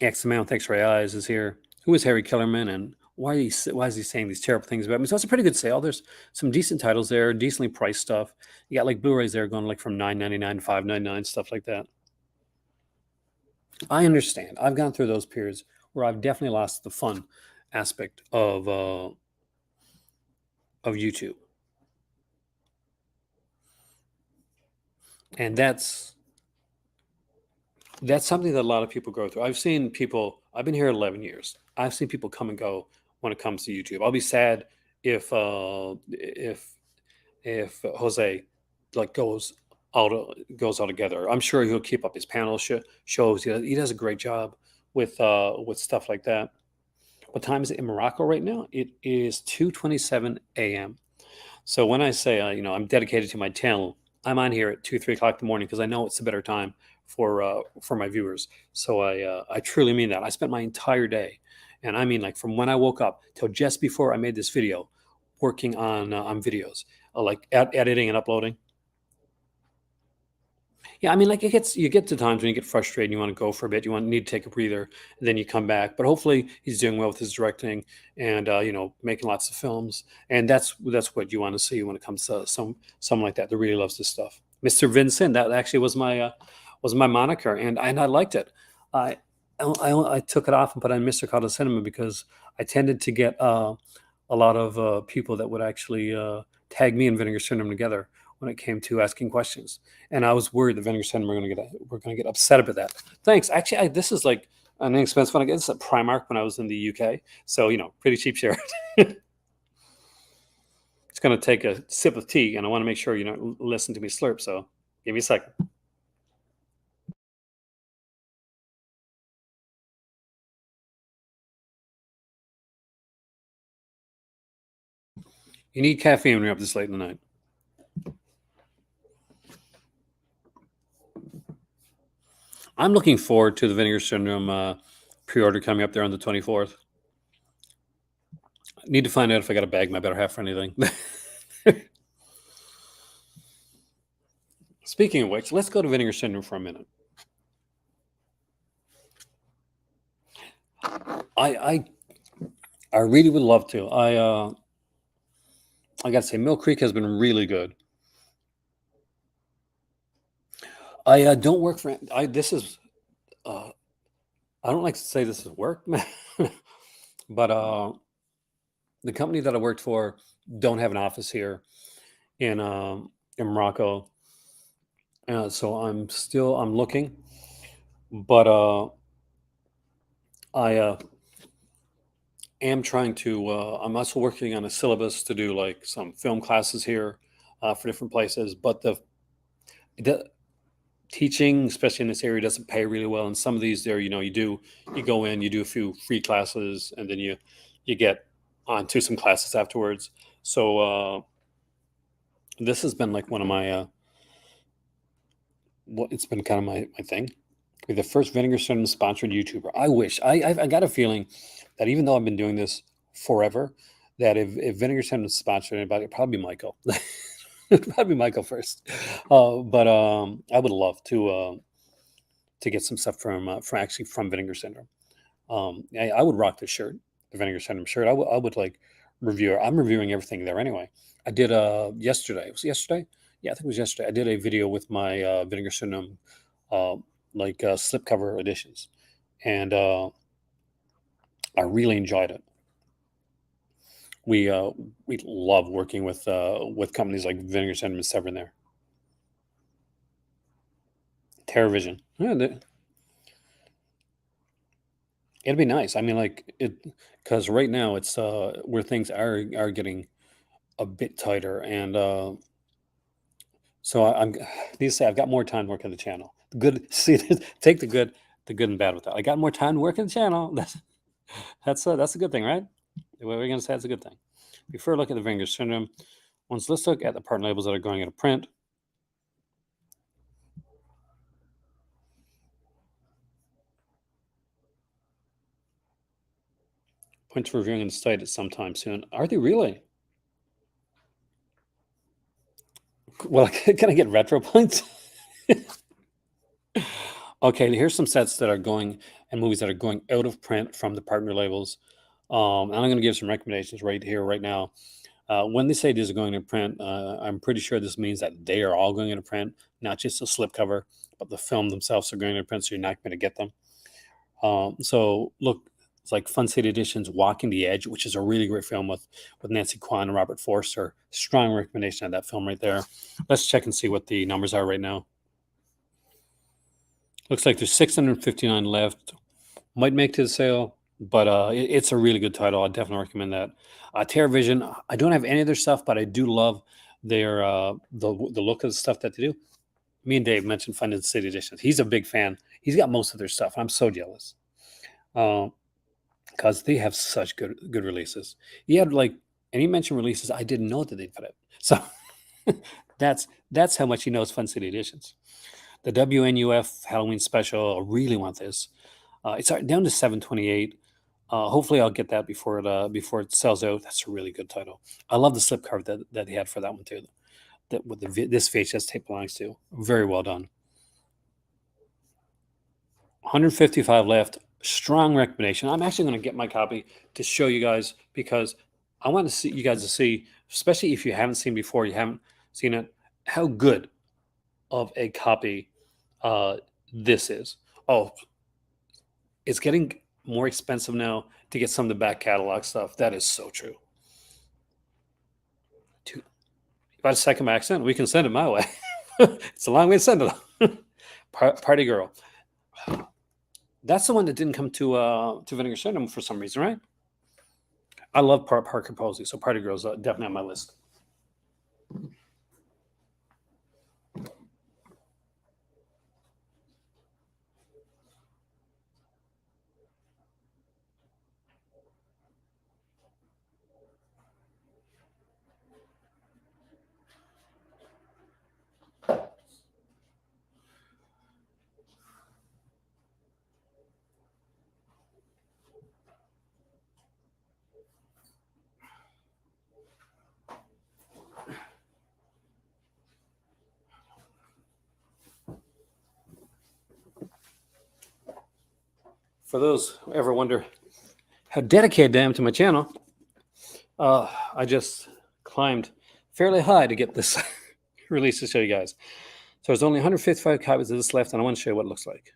Speaker 1: XML, thanks for your eyes is here. Who is Harry Kellerman and why is he saying these terrible things about me? So it's a pretty good sale. There's some decent titles there, decently priced stuff. You got like Blu-rays there going like from $9.99 to $5.99, stuff like that. I understand. I've gone through those periods where I've definitely lost the fun aspect of YouTube, and that's something that a lot of people go through. I've seen people. I've been here 11 years. I've seen people come and go when it comes to YouTube. I'll be sad if Jose like goes altogether. I'm sure he'll keep up his panel shows. He does a great job with stuff like that. What time is it in Morocco right now? It is 2:27 a.m. So when I say I'm dedicated to my channel, I'm on here at 2-3 o'clock in the morning because I know it's a better time for my viewers. So I truly mean that. I spent my entire day, and I mean like from when I woke up till just before I made this video, working on videos, like editing and uploading. Yeah, I mean, like you get to times when you get frustrated, and you want to go for a bit, need to take a breather, and then you come back. But hopefully, he's doing well with his directing, and making lots of films, and that's what you want to see when it comes to someone like that that really loves this stuff. Mr. Vincent, that actually was my moniker, and I liked it. I I took it off and put on Mr. Call to Cinema because I tended to get a lot of people that would actually tag me and Vinegar Syndrome together when it came to asking questions, and I was worried that Vinegar Syndrome were going to get upset about that. Thanks. Actually, this is like an inexpensive one. I guess at Primark when I was in the UK, so pretty cheap shirt. It's going to take a sip of tea, and I want to make sure you don't listen to me slurp. So give me a second. You need caffeine when you're up this late in the night. I'm looking forward to the Vinegar Syndrome pre-order coming up there on the 24th. I need to find out if I got a bag my better half for anything. Speaking of which, let's go to Vinegar Syndrome for a minute. I really would love to. I gotta say, Mill Creek has been really good. I don't work for. This is. I don't like to say this is work, but the company that I worked for don't have an office here in Morocco, so I'm looking, but I am trying to. I'm also working on a syllabus to do like some film classes here for different places, but the teaching, especially in this area, doesn't pay really well. And some of these there, you go in, you do a few free classes, and then you get onto some classes afterwards. So this has been like one of my it's been kind of my thing. Be the first Vinegar Syndrome sponsored YouTuber. I wish. I got a feeling that even though I've been doing this forever, that if Vinegar Syndrome sponsored anybody, it'd probably be Michael. It'd probably be Michael first. But I would love to get some stuff from Vinegar Syndrome. I would rock this shirt, the Vinegar Syndrome shirt. I would like review it. I'm reviewing everything there anyway. I did yesterday. Was it yesterday? Yeah, I think it was yesterday. I did a video with my Vinegar Syndrome slipcover editions, and I really enjoyed it. We love working with companies like Vinegar Syndrome and Severn there. TerraVision. Yeah, it'd be nice. I mean, like it, because right now it's where things are getting a bit tighter, and so I'm. These say I've got more time working the channel. Good. See, take the good and bad with that. I got more time working the channel. That's a good thing, right? What we're gonna say, that's a good thing. Before we look at the Vinegar Syndrome, let's look at the part labels that are going into print. Points for reviewing and cited sometime soon. Are they really? Well, can I get retro points? Okay, here's some sets that are going and movies that are going out of print from the partner labels. And I'm going to give some recommendations right here, right now. When they say these are going to print, I'm pretty sure this means that they are all going into print, not just a slipcover, but the film themselves are going to print, so you're not going to get them. So look, it's like Fun City Edition's Walking the Edge, which is a really great film with Nancy Kwan and Robert Forster. Strong recommendation of that film right there. Let's check and see what the numbers are right now. Looks like there's 659 left. Might make to the sale, but it's a really good title. I definitely recommend that. TerraVision, I don't have any of their stuff, but I do love their the look of the stuff that they do. Me and Dave mentioned Fun City Editions. He's a big fan. He's got most of their stuff. I'm so jealous. Because they have such good releases. He had and he mentioned releases I didn't know that they'd put out. So that's how much he knows Fun City Editions. The WNUF Halloween special, I really want this. It's down to 728. Hopefully I'll get that before it sells out. That's a really good title. I love the slipcover that he had for that one too. That what this VHS tape belongs to. Very well done. 155 left. Strong recommendation. I'm actually going to get my copy to show you guys because I want to see you guys to see, especially if you haven't seen before, you haven't seen it, how good of a copy this is. Oh, it's getting more expensive now to get some of the back catalog stuff. That is so true. If I second my accent, we can send it my way. It's a long way to send it. Party Girl. That's the one that didn't come to Vinegar Syndrome for some reason, right? I love Parker Posey, so Party Girl's definitely on my list. For those who ever wonder how dedicated I am to my channel, I just climbed fairly high to get this release to show you guys. So there's only 155 copies of this left, and I want to show you what it looks like.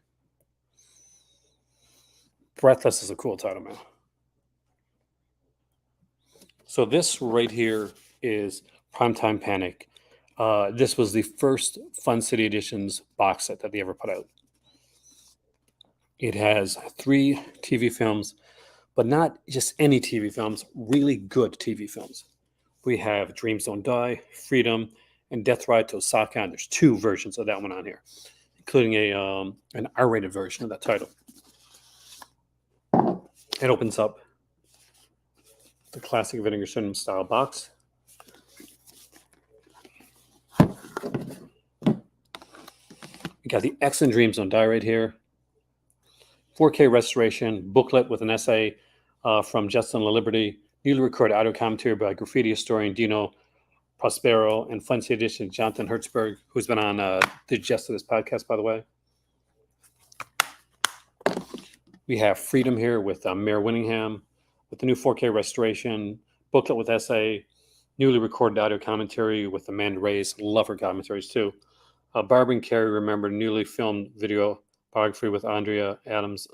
Speaker 1: Breathless is a cool title, man. So this right here is Primetime Panic. This was the first Fun City Editions box set that they ever put out. It has 3 TV films, but not just any TV films, really good TV films. We have Dreams Don't Die, Freedom, and Death Ride to Osaka, and there's 2 versions of that one on here. including an R-rated version of that title. It opens up the classic Vinegar Syndrome style box. We got the Excellent Dreams Don't Die right here. 4K restoration booklet with an essay from Justin LaLiberty. Newly recorded audio commentary by graffiti historian Dino Prospero and fancy edition Jonathan Hertzberg, who's been on the Just of this podcast, by the way. We have Freedom here with Mayor Winningham, with the new 4K restoration, booklet with essay, newly recorded audio commentary with Amanda Ray's. Love her commentaries too. Barbara and Carrie Remember, newly filmed video biography with Andrea Adams,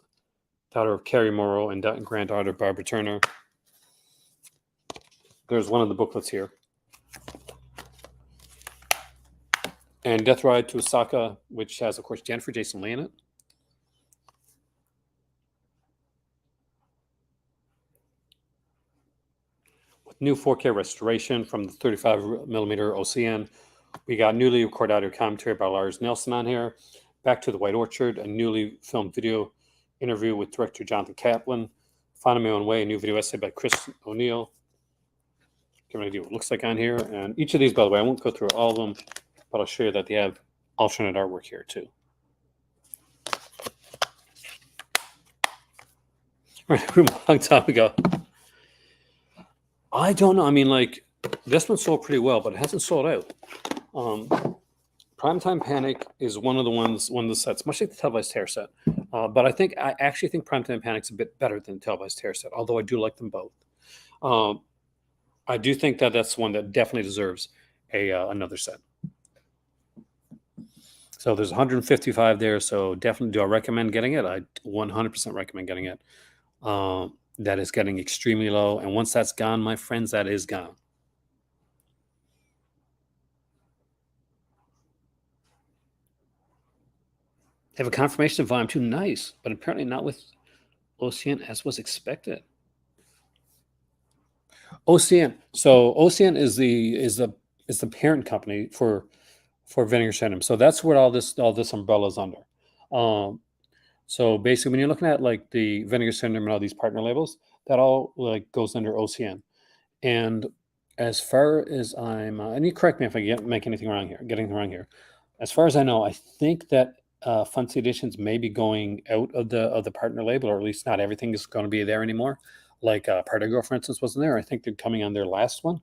Speaker 1: daughter of Carrie Morrow and granddaughter Barbara Turner. There's one of the booklets here. And Death Ride to Osaka, which has, of course, Jennifer Jason Leigh in it. With new 4K restoration from the 35mm OCN. We got newly recorded audio commentary by Lars Nelson on here. Back to the White Orchard, a newly filmed video interview with director Jonathan Kaplan. Finding My Own Way, a new video essay by Chris O'Neill. Give an idea what it looks like on here. And each of these, by the way, I won't go through all of them, but I'll show you that they have alternate artwork here too. All right, a long time ago. I don't know. I mean, like, this one sold pretty well, but it hasn't sold out. Primetime Panic is one of the sets, much like the Televised Terror set. But I actually think Primetime Panic's a bit better than the Televised Terror set, although I do like them both. I do think that that's one that definitely deserves another set. So there's 155 there, so definitely do I recommend getting it? I 100% recommend getting it. That is getting extremely low, and once that's gone, my friends, that is gone. They have a confirmation of Volume 2, nice, but apparently not with OCN as was expected. OCN. So OCN is the parent company for Vinegar Syndrome. So that's where all this umbrella is under. So basically, when you're looking at like the Vinegar Syndrome and all these partner labels, that all like goes under OCN. And as far as I'm, and you correct me if I make anything wrong here, getting it wrong here. As far as I know, I think that Fancy Editions may be going out of the partner label, or at least not everything is going to be there anymore. Like Party Girl, for instance, wasn't there. I think they're coming on their last one.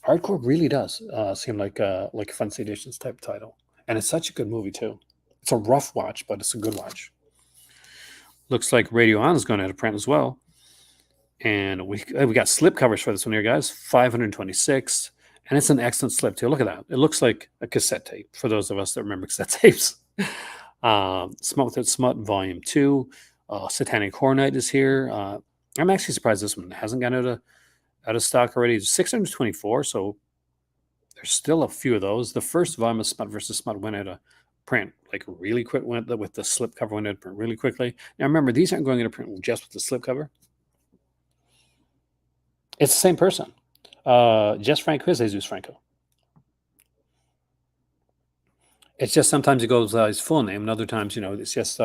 Speaker 1: Hardcore really does seem like a Fancy Editions type title, and it's such a good movie too. It's a rough watch, but it's a good watch. Looks like Radio On is going out of print as well, and we got slip covers for this one here, guys. 526. And it's an excellent slip, too. Look at that. It looks like a cassette tape, for those of us that remember cassette tapes. Smut Without Smut, Volume 2. Satanic Horror Night is here. I'm actually surprised this one hasn't gone out of stock already. It's 624, so there's still a few of those. The first volume of Smut vs. Smut went out of print, like really quick, with the slip cover went out of print really quickly. Now, remember, these aren't going into print just with the slip cover. It's the same person. Jess Franco is Jesus Franco. It's just sometimes it goes his full name, and other times, it's just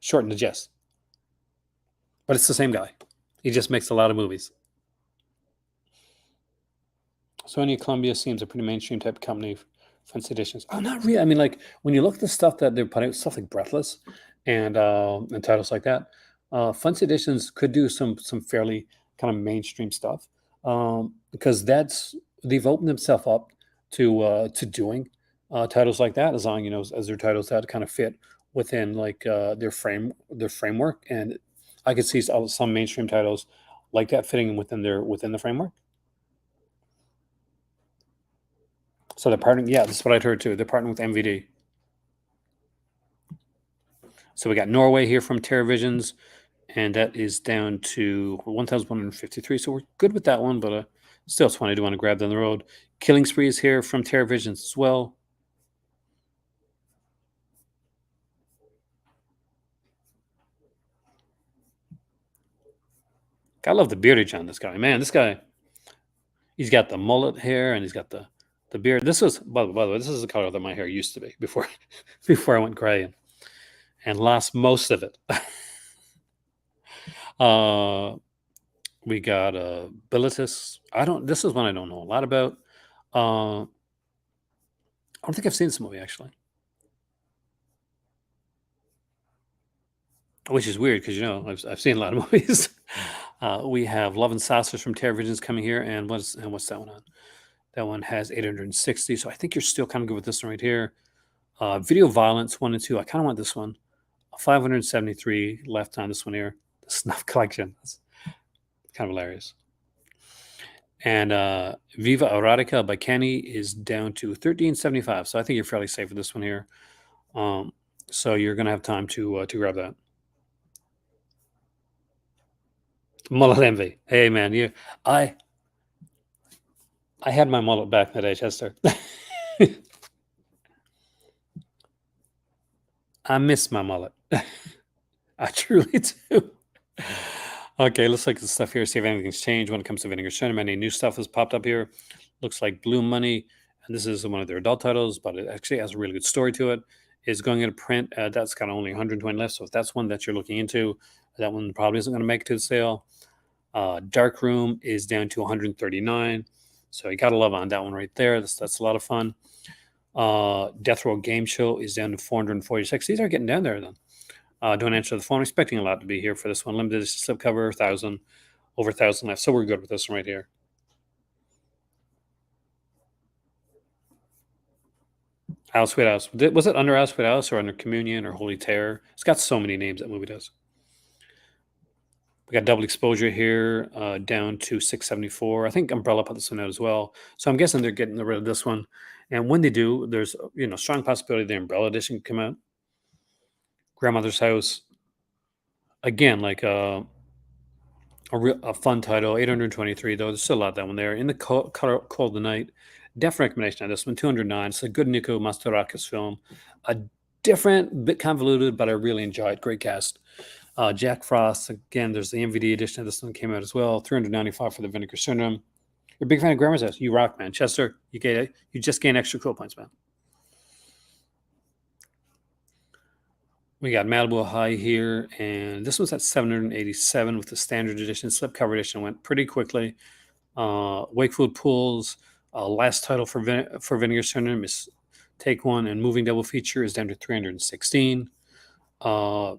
Speaker 1: shortened to Jess. But it's the same guy. He just makes a lot of movies. Sony Columbia seems a pretty mainstream type of company. Fancy Editions. Oh, not really. I mean, like when you look at the stuff that they're putting out, stuff like Breathless and titles like that, Fancy Editions could do some fairly kind of mainstream stuff. Because they've opened themselves up to doing titles like that, as long as their titles that kind of fit within like their framework, and I could see some mainstream titles like that fitting within the framework. So they're partnering. Yeah, this is what I'd heard too. They're partnering with MVD. So we got Norway here from TerraVisions, and that is down to 1,153. So we're good with that one, but still, it's one I do want to grab down the road. Killing Spree is here from TerraVisions as well. I love the beardage on this guy. Man, this guy, he's got the mullet hair and he's got the the beard. This was, by the way, this is the color that my hair used to be before before I went gray and lost most of it. We got Bilitis. This is one I don't know a lot about. I don't think I've seen this movie actually, which is weird because I've seen a lot of movies. We have Love and Sausage from Terror Visions coming here, and what's that one on? That one has 860. So I think you're still kind of good with this one right here. Video Violence 1 and 2. I kind of want this one. 573 left on this one here. The Snuff Collection. That's kind of hilarious. And Viva Erotica by Kenny is down to 1375. So I think you're fairly safe with this one here. So you're going to have time to grab that. Mullet Envy. Hey, man. I had my mullet back in the day, Chester. I miss my mullet. I truly do. Okay, let's look at the stuff here, see if anything's changed when it comes to Vinegar Syndrome. Any new stuff has popped up here. Looks like Blue Money, and this is one of their adult titles, but it actually has a really good story to it. It's going into print. That's got only 120 left, so if that's one that you're looking into, that one probably isn't going to make it to the sale. Dark Room is down to 139, so you got to love on that one right there. That's a lot of fun. Death Row Game Show is down to 446. These are getting down there then. Don't answer the phone. I'm expecting a lot to be here for this one. Limited slipcover, 1,000, over 1,000 left. So we're good with this one right here. House Sweet House. Was it under House Sweet House or under Communion or Holy Terror? It's got so many names that movie does. We got Double Exposure here, down to 674. I think Umbrella put this one out as well. So I'm guessing they're getting rid of this one. And when they do, there's strong possibility the Umbrella edition can come out. Grandmother's House, again, like a fun title, 823 though. There's still a lot of that one there. In the Cold of the Night, definite recommendation on this one, 209. It's a good Nico Mastorakis film. A different, bit convoluted, but I really enjoyed. Great cast. Jack Frost, again, there's the MVD edition of this one came out as well. 395 for the Vinegar Syndrome. You're a big fan of Grandma's House. You rock, man. Chester, you just gain extra cool points, man. We got Malibu High here, and this was at 787 with the standard edition. Slipcover edition went pretty quickly. Wakefield Pools, last title for Vinegar Syndrome is Take One, and Moving Double Feature is down to 316. The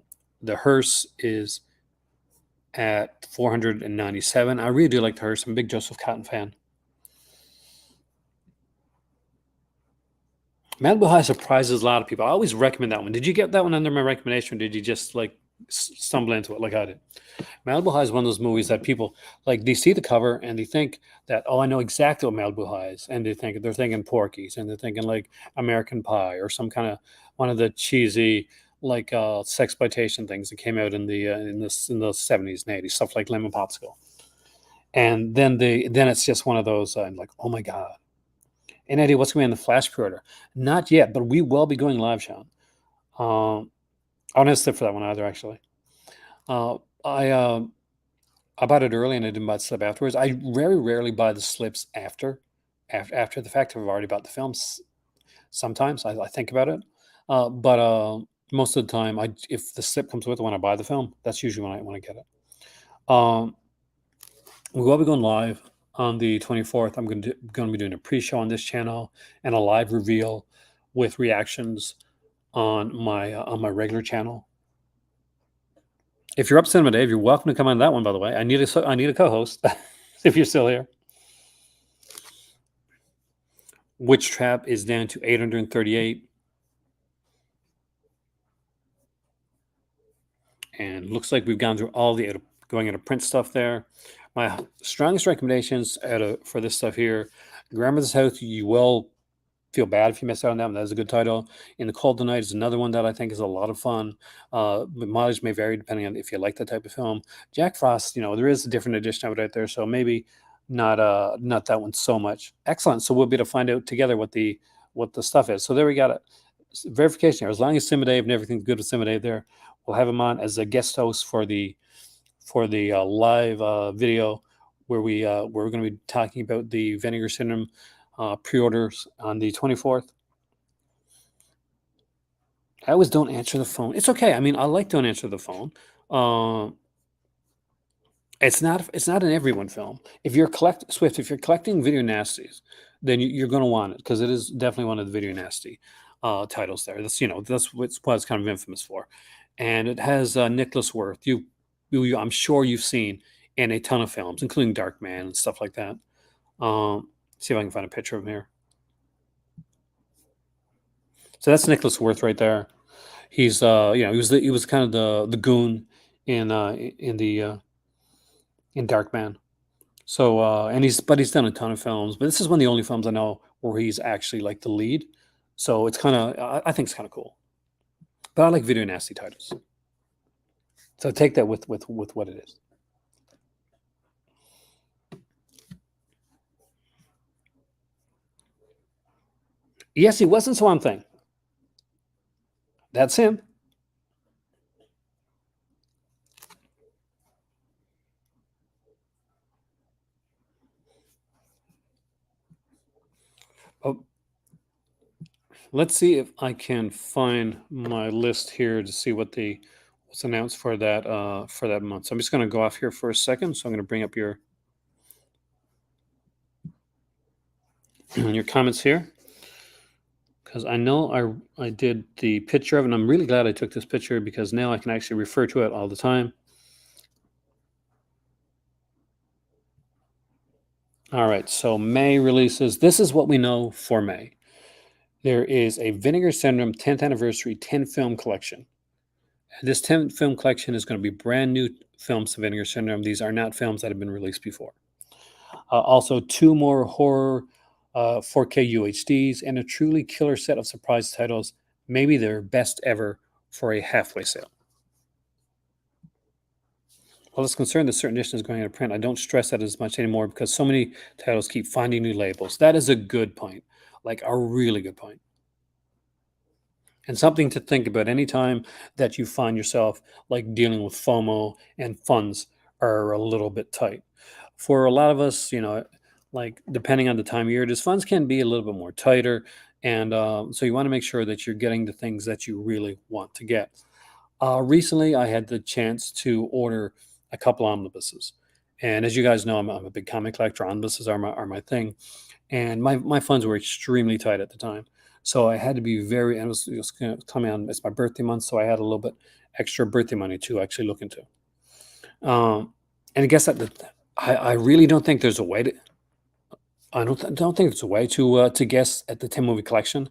Speaker 1: Hearse is at 497. I really do like the Hearse. I'm a big Joseph Cotton fan. Malibu High surprises a lot of people. I always recommend that one. Did you get that one under my recommendation, or did you just like stumble into it like I did? Malibu High is one of those movies that people like. They see the cover and they think that, oh, I know exactly what Malibu High is, and they're thinking Porky's, and they're thinking like American Pie or some kind of one of the cheesy like sexploitation things that came out in the 70s and 80s, stuff like Lemon Popsicle. And then it's just one of those. I'm like, oh my god. And Eddie, what's going to be in the Flash pre-order? Not yet, but we will be going live, Sean. I don't have to slip for that one either, actually. I bought it early and I didn't buy the slip afterwards. I very rarely buy the slips after the fact. I've already bought the films. Sometimes I think about it, but most of the time, if the slip comes with it when I buy the film, that's usually when I get it. We will be going live on the 24th. I'm going to be doing a pre-show on this channel and a live reveal with reactions on my regular channel. If you're up Cinema Dave, you're welcome to come on that one, by the way. I need a co-host if you're still here. Witch Trap is down to 838. And looks like we've gone through all the going into print stuff there. My strongest recommendations for this stuff here, Grandmother's House, you will feel bad if you miss out on that one. That is a good title. In the Cold of the Night is another one that I think is a lot of fun. Mileage may vary depending on if you like that type of film. Jack Frost, there is a different edition of it out there, so maybe not that one so much. Excellent. So we'll be able to find out together what the stuff is. So there we got it. Verification here. As long as Simma Dave and everything's good with Simma Dave there, we'll have him on as a guest host for the live video where we're going to be talking about the Vinegar Syndrome pre-orders on the 24th. I always don't answer the phone. It's okay. I mean, I like don't answer the phone. Um, it's not an everyone film. If you're collecting video nasties, then you're going to want it because it is definitely one of the video nasty titles there. That's what it's kind of infamous for, and it has Nicholas Worth. I'm sure you've seen in a ton of films, including Darkman and stuff like that. See if I can find a picture of him here. So that's Nicholas Worth right there. He's he was kind of the goon in in Darkman. So he's done a ton of films, but this is one of the only films I know where he's actually like the lead. So it's kind of I think it's kind of cool. But I like video nasty titles. So take that with what it is. Yes, he wasn't Swamp Thing. That's him. Oh, let's see if I can find my list here to see what's announced for that month. So I'm just going to go off here for a second. So I'm going to bring up your comments here because I know I did the picture of it, and I'm really glad I took this picture because now I can actually refer to it all the time. All right, so May releases. This is what we know for May. There is a Vinegar Syndrome 10th anniversary 10 film collection. And this 10 film collection is going to be brand new films to Vinegar Syndrome. These are not films that have been released before. Also, 2 more horror 4K UHDs and a truly killer set of surprise titles, maybe their best ever for a halfway sale. While it's concerned that certain editions are going out of print, I don't stress that as much anymore because so many titles keep finding new labels. That is a good point, like a really good point. And something to think about anytime that you find yourself like dealing with FOMO and funds are a little bit tight. For a lot of us, like depending on the time of year, these funds can be a little bit more tighter. And so you want to make sure that you're getting the things that you really want to get. Recently, I had the chance to order a couple omnibuses. And as you guys know, I'm a big comic collector. Omnibuses are my thing. And my funds were extremely tight at the time. So I had to be and it was coming on, it's my birthday month. So I had a little bit extra birthday money to actually look into. And I guess I really don't think there's a way I don't think there's a way to guess at the 10 movie collection.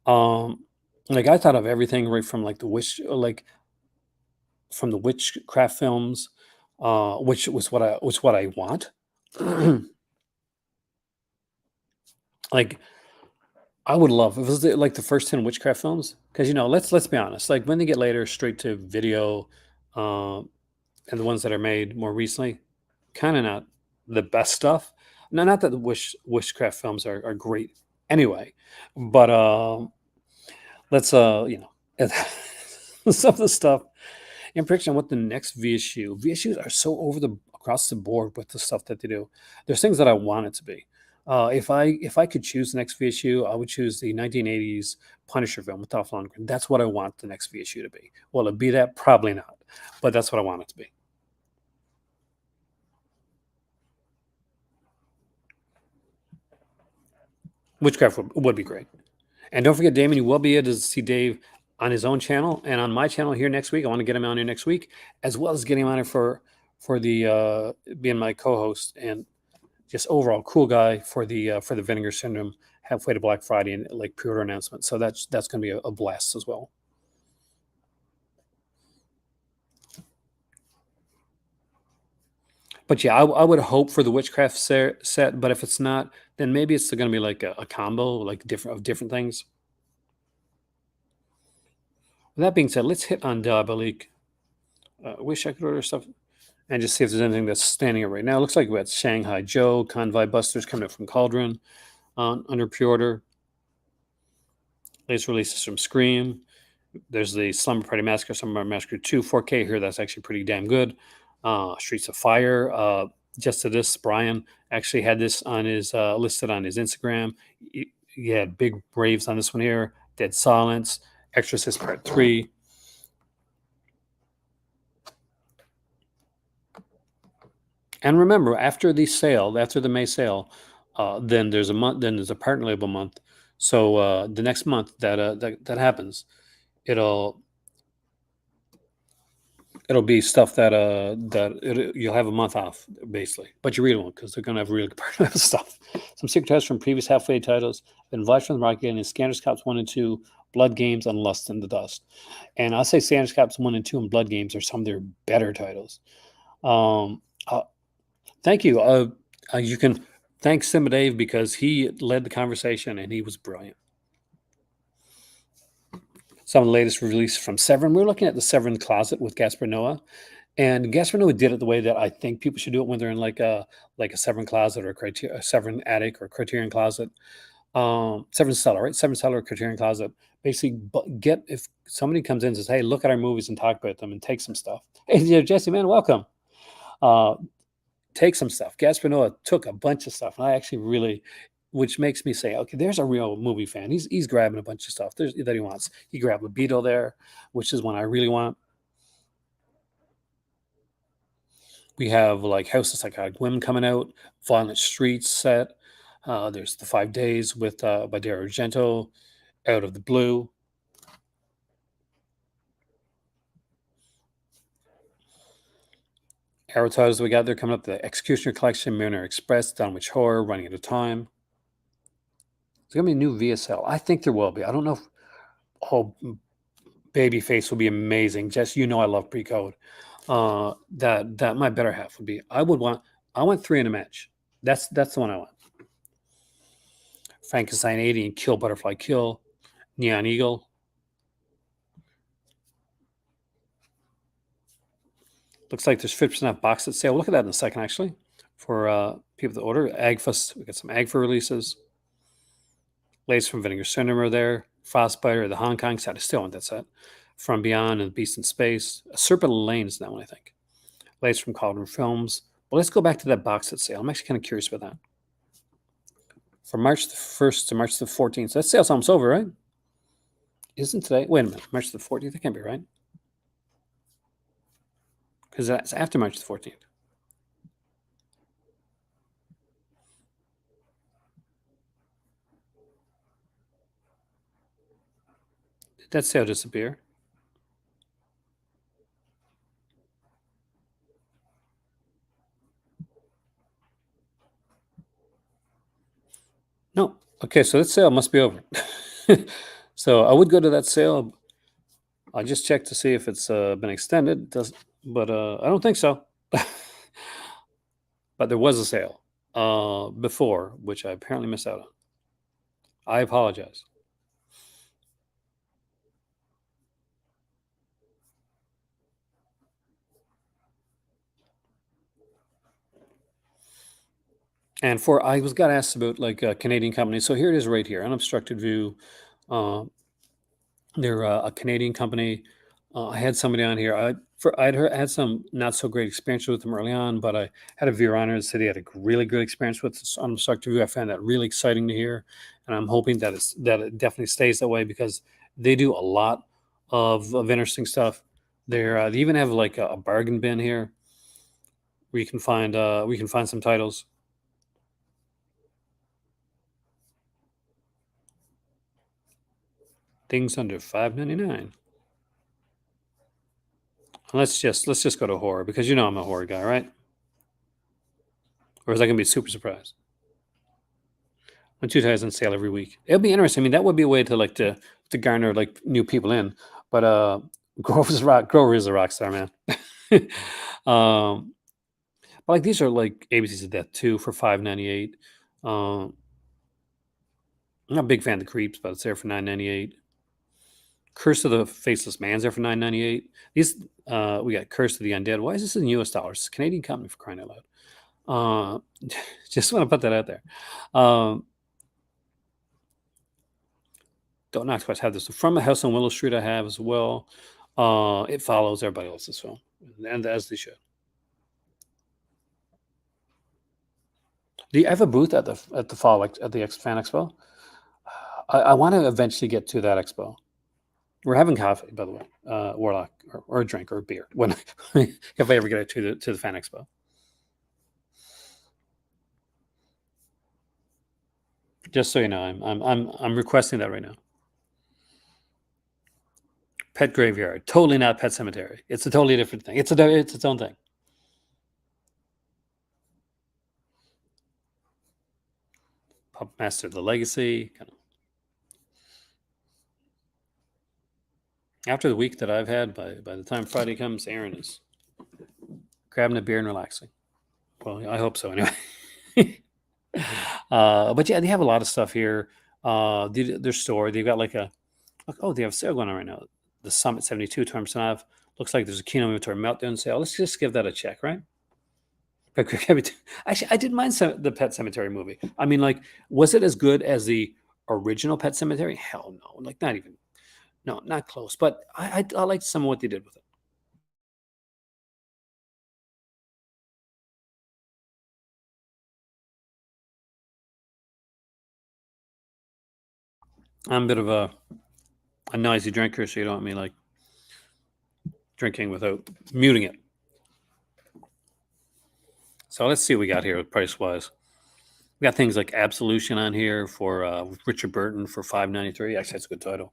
Speaker 1: Like I thought of everything right from like from the witchcraft films, which was what I want. Like I would love if it was like the first 10 witchcraft films, because let's be honest, like when they get later straight to video, and the ones that are made more recently, kind of not the best stuff. No, not that the witchcraft films are great anyway, but let's some of the stuff in prediction what the next VSUs are so across the board with the stuff that they do. There's things that I want it to be. If I could choose the next VSU, I would choose the 1980s Punisher film with Dolph Lundgren. That's what I want the next VSU to be. Will it be that? Probably not, but that's what I want it to be. Witchcraft would be great. And don't forget, Damon, you will be able to see Dave on his own channel and on my channel here next week. I want to get him on here next week, as well as getting him on here for the being my co-host and just overall cool guy for the Vinegar Syndrome halfway to Black Friday and like pre-order announcement. So that's going to be a blast as well. But yeah, I would hope for the witchcraft set, but if it's not, then maybe it's going to be like a combo, like different things. With that being said, let's hit on Diabolique. Wish I could order stuff and just see if there's anything that's standing out right now. It looks like we had Shanghai Joe, Convoy Busters coming up from Cauldron under pre-order. Latest releases from Scream. There's the Slumber Party Massacre, Slumber Party Massacre 2 4K here. That's actually pretty damn good. Streets of Fire. just to this, Brian actually had this on his listed on his Instagram. He had big raves on this one here. Dead Silence, Exorcist Part 3. And remember, after the sale, after the May sale, then there's a month. Then there's a partner label month. So the next month that happens, it'll be stuff you'll have a month off basically, but you really won't because they're gonna have really good partner level stuff. Some secret titles from previous halfway titles. Advice from the Market and Scanners Cops 1 and 2, Blood Games, and Lust in the Dust. And I'll say Scanners Cops 1 and 2 and Blood Games are some of their better titles. Thank you. You can thank Sim Dave because he led the conversation and he was brilliant. Some of the latest release from Severin. We're looking at the Severin Closet with Gaspar Noé. And Gaspar Noé did it the way that I think people should do it when they're in like a Severin Closet or a Severin Attic or Criterion Closet. Severin Cellar, right? Severin Cellar or Criterion Closet. Basically, if somebody comes in and says, hey, look at our movies and talk about them and take some stuff. Hey, Jesse, man, welcome. Take some stuff. Gaspar Noé took a bunch of stuff, and I actually really, which makes me say, okay, there's a real movie fan. He's grabbing a bunch of stuff that he wants. He grabbed Libido there, which is one I really want. We have like House of Psychotic Women coming out, Violent Streets set. There's The 5 Days with by Dario Argento, Out of the Blue. Arrow titles we got there coming up: The Executioner Collection, Mariner Express, Dunwich Horror, Running Out of Time. There's gonna be a new VSL. I think there will be. I don't know if Babyface will be amazing. Jess, I love pre-code. That my better half would be. I want 3 in a match. That's the one I want. Frankenstein 80 and Kill Butterfly Kill, Neon Eagle. Looks like there's 50% off box set sale. We'll look at that in a second, actually, for people that order. Agfa, we got some Agfa releases. Latest from Vinegar Syndrome are there. Frostbiter, the Hong Kong set. I still want that set. From Beyond and Beast in Space. Serpent Lane is that one, I think. Latest from Cauldron Films. Well, let's go back to that box set sale. I'm actually kind of curious about that. From March the 1st to March the 14th. So that sale's almost over, right? Isn't today? Wait a minute. March the 14th? That can't be right. Because that's after March the 14th. Did that sale disappear? No. Okay, so that sale must be over. So I would go to that sale. I just checked to see if it's been extended. But I don't think so. But there was a sale before, which I apparently missed out on. I apologize. And I got asked about like Canadian companies. So here it is right here, Unobstructed View. They're a Canadian company. I had somebody on here. I'd had some not so great experience with them early on, but I had a viewer on here that said he had a really good experience with Unobstructed View. I found that really exciting to hear, and I'm hoping that it definitely stays that way because they do a lot of interesting stuff. They even have like a bargain bin here where you can find some titles. Things under $5.99. Let's just go to horror because I'm a horror guy, right? Or is that gonna be a super surprise? When 2 titles on sale every week, it'll be interesting. I mean, that would be a way to garner like new people in. But Grover is a rock star, man. But like these are like ABCs of Death 2 for $5.98. I'm not a big fan of the Creeps, but it's there for $9.98. Curse of the Faceless Man's there for $9.98. These we got Curse of the Undead. Why is this in U.S. dollars? It's a Canadian company, for crying out loud. Just want to put that out there. Don't Knock Twice have this. From a House on Willow Street I have as well. It follows everybody else's film, and as they should. Do you have a booth at the fall, like at the Fan Expo? I want to eventually get to that expo. We're having coffee, by the way, Warlock, or a drink or a beer when if I ever get to the Fan Expo. Just so you know, I'm requesting that right now. Pet graveyard, totally not Pet Cemetery. It's a totally different thing. It's its own thing. Pup Master of the Legacy. After the week that I've had, by the time Friday comes, Aaron is grabbing a beer and relaxing. Well, I hope so anyway. But yeah, they have a lot of stuff here. Their store, they've got like they have a sale going on right now. The Summit 72 terms off. Looks like there's a Kino Inventory Meltdown sale. Let's just give that a check, right? Actually, I didn't mind the Pet Cemetery movie. I mean, like, was it as good as the original Pet Cemetery? Hell no. Like, not even. No, not close. But I liked some of what they did with it. I'm a bit of a noisy drinker, so you don't want me like drinking without muting it. So let's see what we got here price wise. We got things like Absolution on here for Richard Burton for $5.93. Actually, that's a good title.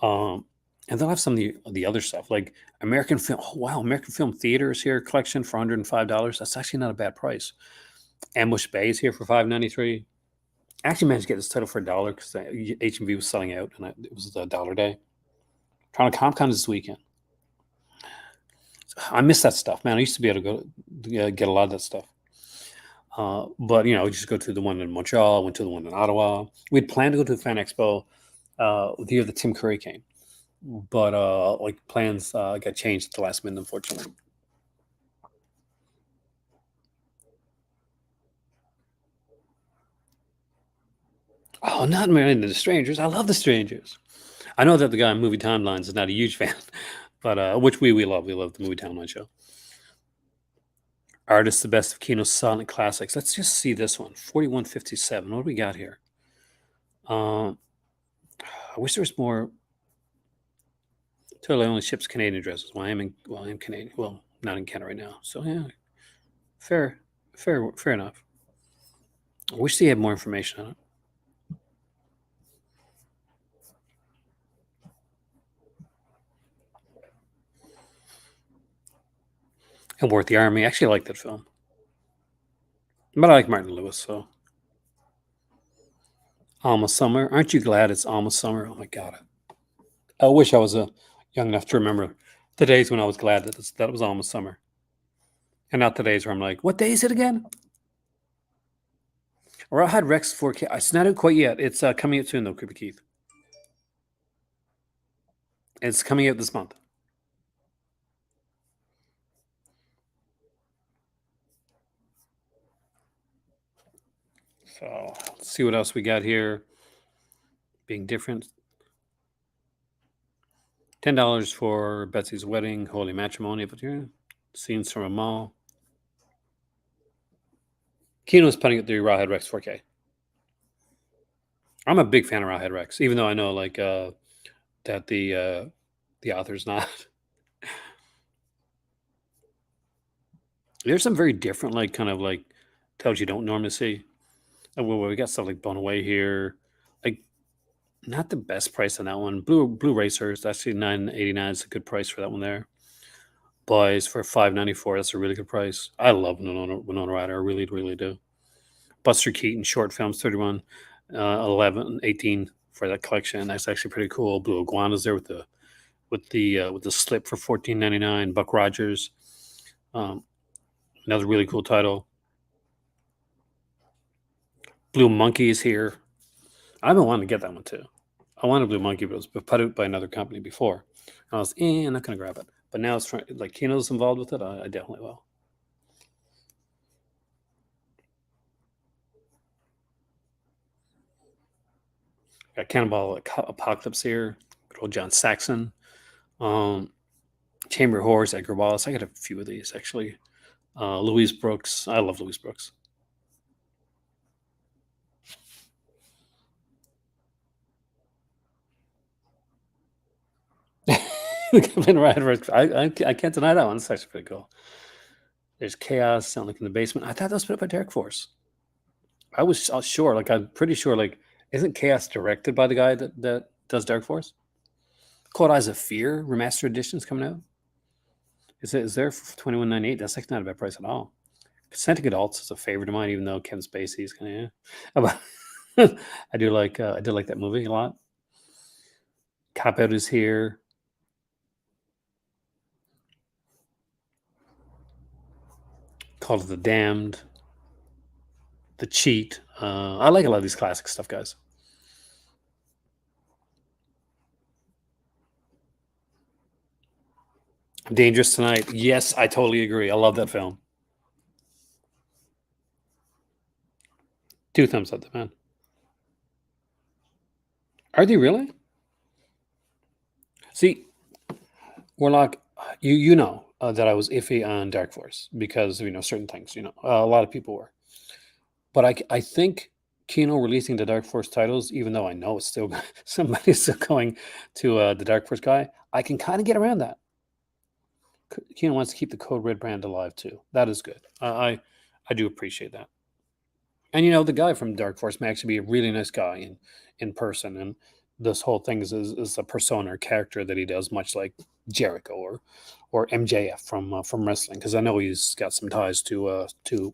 Speaker 1: And they'll have some of the other stuff like American Film. Oh, wow, American Film Theaters here collection for $105. That's actually not a bad price. Ambush Bay is here for $5.93. I actually managed to get this title for $1 because HMV was selling out, and it was a dollar day. Trying to Comic-Con this weekend. I miss that stuff, man. I used to be able to go get a lot of that stuff. But we just go to the one in Montreal, went to the one in Ottawa. We'd planned to go to the Fan Expo the year that Tim Curry came, but plans got changed at the last minute, unfortunately. Oh, not married into the Strangers. I love the Strangers. I know that the guy on Movie Timelines is not a huge fan, but which we love. We love the Movie Timeline show. Artists, the best of Kino's silent classics. Let's just see this one. 4157. What do we got here? I wish there was more. Totally only ships Canadian addresses. Well, I am Canadian. Well, not in Canada right now. So yeah, fair enough. I wish they had more information on it. And Worth the Army. I actually like that film. But I like Martin Lewis, so. Almost Summer. Aren't you glad it's almost summer? Oh my God. I wish I was young enough to remember the days when I was glad that it was almost summer. And not the days where I'm like, what day is it again? Rawhide Rex 4K. It's not out quite yet. It's coming out soon, though, Creepy Keith. It's coming out this month. So let's see what else we got here. Being different. $10 for Betsy's Wedding, Holy Matrimony. But here, scenes from a mall. Kino's putting it through Rawhide Rex 4K. I'm a big fan of Rawhide Rex, even though I know that the author's not. There's some very different, titles you don't normally see. Well, we got stuff like Blown Away here. Like, not the best price on that one. Blue Racers, that's actually $9.89. It's a good price for that one there. Boys for $5.94. That's a really good price. I love Winona Ryder. I really, really do. Buster Keaton short films, 31, 11, 18 for that collection. That's actually pretty cool. Blue Iguana's there with the slip for $14.99. Buck Rogers, another really cool title. Blue Monkey is here. I've been wanting to get that one too. I wanted Blue Monkey, but it was put out by another company before. And I was, I'm not going to grab it. But now it's like Kino's involved with it. I definitely will. Got Cannonball Apocalypse here. Good old John Saxon. Chamber of Horrors, Edgar Wallace. I got a few of these actually. Louise Brooks. I love Louise Brooks. Kamen Rider. I can't deny that one. It's actually pretty cool. There's Chaos sound like in the basement. I thought that was put up by Dark Force. I was sure, like I'm pretty sure, like isn't Chaos directed by the guy that does Dark Force? Cold Eyes of Fear remastered edition is coming out. Is there for $21.98? That's like not a bad price at all. Consenting Adults is a favorite of mine, even though Kevin Spacey's kind of I did like that movie a lot. Cop Out is here. Call of the Damned. The Cheat. I like a lot of these classic stuff, guys. Dangerous Tonight. Yes, I totally agree. I love that film. 2 thumbs up, man. Are they really? See, Warlock, you know that I was iffy on Dark Force because of certain things. A lot of people were, but I think Kino releasing the Dark Force titles, even though I know it's still somebody's still going to the Dark Force guy, I can kind of get around that. Kino wants to keep the Code Red brand alive too. That is good. I do appreciate that. And the guy from Dark Force may actually be a really nice guy in person, and this whole thing is a persona or character that he does, much like Jericho or MJF from wrestling, because I know he's got some ties to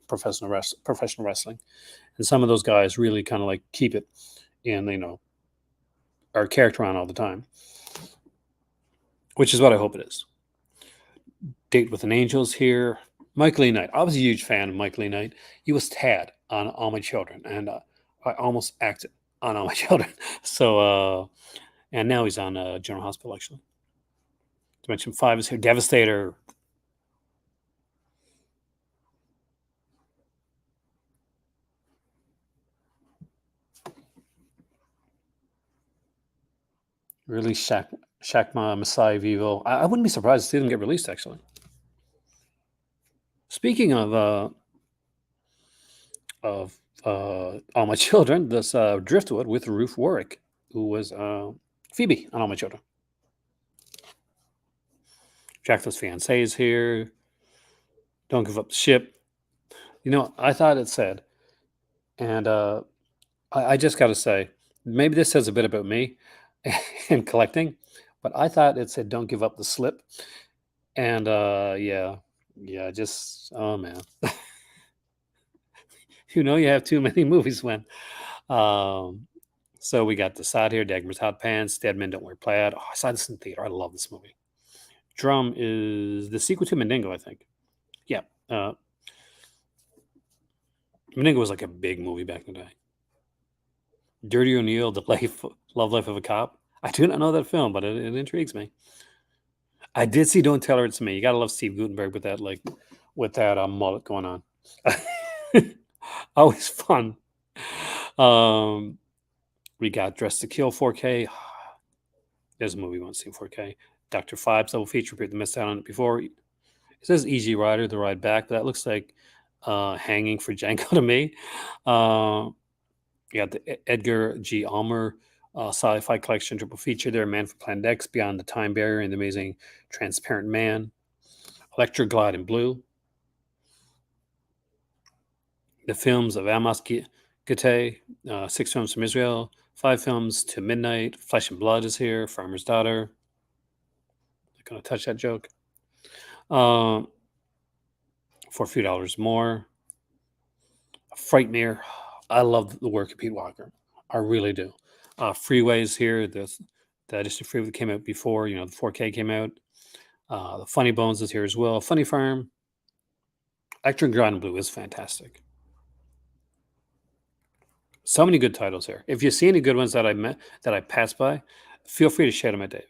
Speaker 1: professional wrestling, and some of those guys really kind of like keep it in our character on all the time, which is what I hope it is. Date with an Angel's here. Mike Lee Knight. I was a huge fan of Mike Lee Knight. He was Tad on All My Children, and I almost acted on All My Children. So, and now he's on General Hospital, actually. Dimension 5 is here. Devastator. Really, Shakma, Messiah of Evil. I wouldn't be surprised to see them get released, actually. Speaking of All My Children, this Driftwood with Ruth Warwick, who was Phoebe on All My Children. Jacqueline's Fiancé is here. Don't Give Up the Ship. I thought it said, and I just got to say, maybe this says a bit about me and collecting, but I thought it said Don't Give Up the Slip. And yeah, just, oh man. You have too many movies when. So we got The Side here, Dagmar's Hot Pants, Dead Men Don't Wear Plaid. Oh, I saw this in theater. I love this movie. Drum is the sequel to Mandingo, I think. Yeah. Mandingo was like a big movie back in the day. Dirty O'Neill, The Love Life of a Cop. I do not know that film, but it intrigues me. I did see Don't Tell Her It's Me. You gotta love Steve Guttenberg with that mullet going on. Always fun. We got Dress to Kill 4K. There's a movie we want to see in 4K. Dr. Phibes double feature. People missed out on it before. It says Easy Rider, The Ride Back, but that looks like Hanging for Django to me. You got the Edgar G. Ulmer sci-fi collection triple feature there. Man from Planet X, Beyond the Time Barrier, and the Amazing Transparent Man. Electra Glide in Blue. The films of Amos Gite, 6 films from Israel, 5 films to Midnight. Flesh and Blood is here. Farmer's Daughter. Not going to touch that joke. For a few dollars more. Frightmare. I love the work of Pete Walker. I really do. Freeways here. The edition of Freeway came out before. The 4K came out. The Funny Bones is here as well. Funny Farm. Electric Glide in Blue is fantastic. So many good titles here. If you see any good ones that I passed by, feel free to share them at Dave.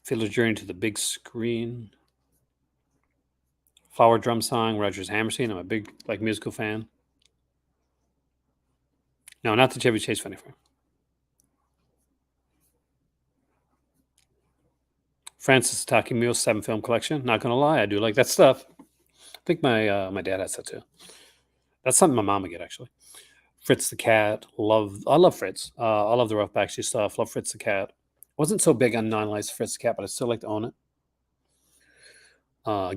Speaker 1: Fiddler's Journey to the Big Screen. Flower Drum Song, Roger's Hammerstein. I'm a big musical fan. No, not the Chevy Chase Funny Farm. Francis Takimio 7 film collection. Not gonna lie, I do like that stuff. I think my dad has that too. That's something my mom would get, actually. Fritz the Cat. I love Fritz. I love the Rough Backstreet stuff. Love Fritz the Cat. Wasn't so big on non-licensed Fritz the Cat, but I still like to own it.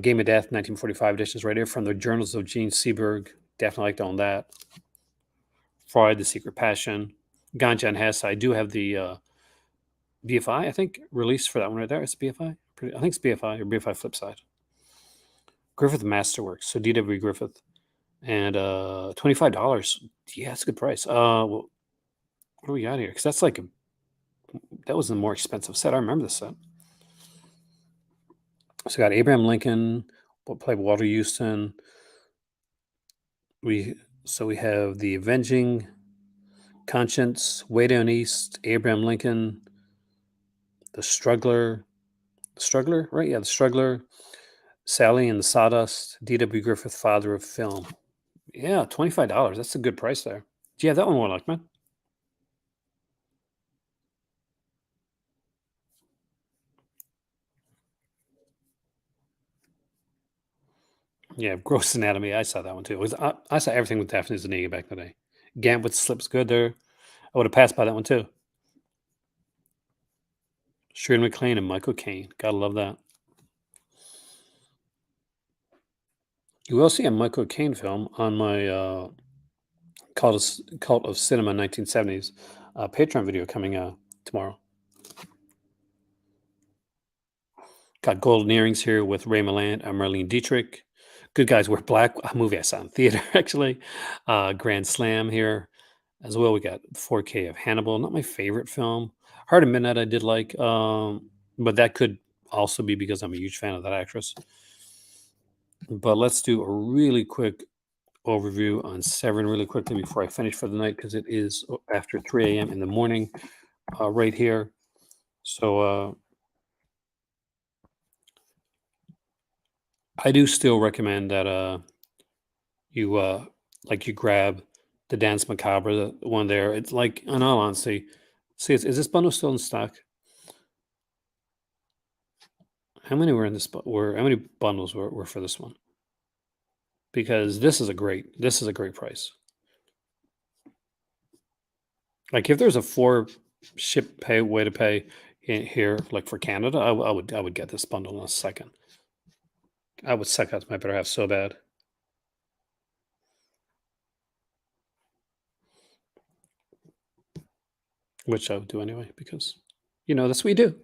Speaker 1: Game of Death, 1945 editions right here from the Journals of Gene Seberg. Definitely like to own that. Freud, The Secret Passion. Ganja and Hess. I do have the BFI, I think, released for that one right there. It's BFI? I think it's BFI or BFI Flipside. Griffith Masterworks. So D.W. Griffith. And $25. Yeah, that's a good price. Well, what do we got here? Because that's like that was a more expensive set. I remember this set. So we got Abraham Lincoln, played Walter Houston. We have The Avenging Conscience, Way Down East, Abraham Lincoln, The Struggler, right? Yeah, The Struggler, Sally and the Sawdust, D.W. Griffith, Father of Film. Yeah, $25. That's a good price there. Do you have that one, Warlock, man? Yeah, Gross Anatomy. I saw that one too. I saw everything with Daphne Zuniga back in the day. Gambit Slips good there. I would have passed by that one too. Shirley MacLaine and Michael Caine. Gotta love that. You will see a Michael Caine film on my Cult of Cinema 1970s Patreon video coming tomorrow. Got Golden Earrings here with Ray Milland and Marlene Dietrich. Good Guys Wear Black, a movie I saw in theater, actually. Grand Slam here as well. We got 4K of Hannibal, not my favorite film. Heart of Midnight I did like, but that could also be because I'm a huge fan of that actress. But let's do a really quick overview on Severin really quickly before I finish for the night, because it is after 3 a.m. in the morning right here. So I do still recommend that you you grab the Dance Macabre, the one there. It's like, in all honesty, see, is this bundle still in stock? How many were in this? How many bundles were for this one? Because this is a great price. Like if there's a 4 ship pay way to pay here, like for Canada, I would get this bundle in a second. I would suck out my better half so bad. Which I would do anyway, because that's what we do.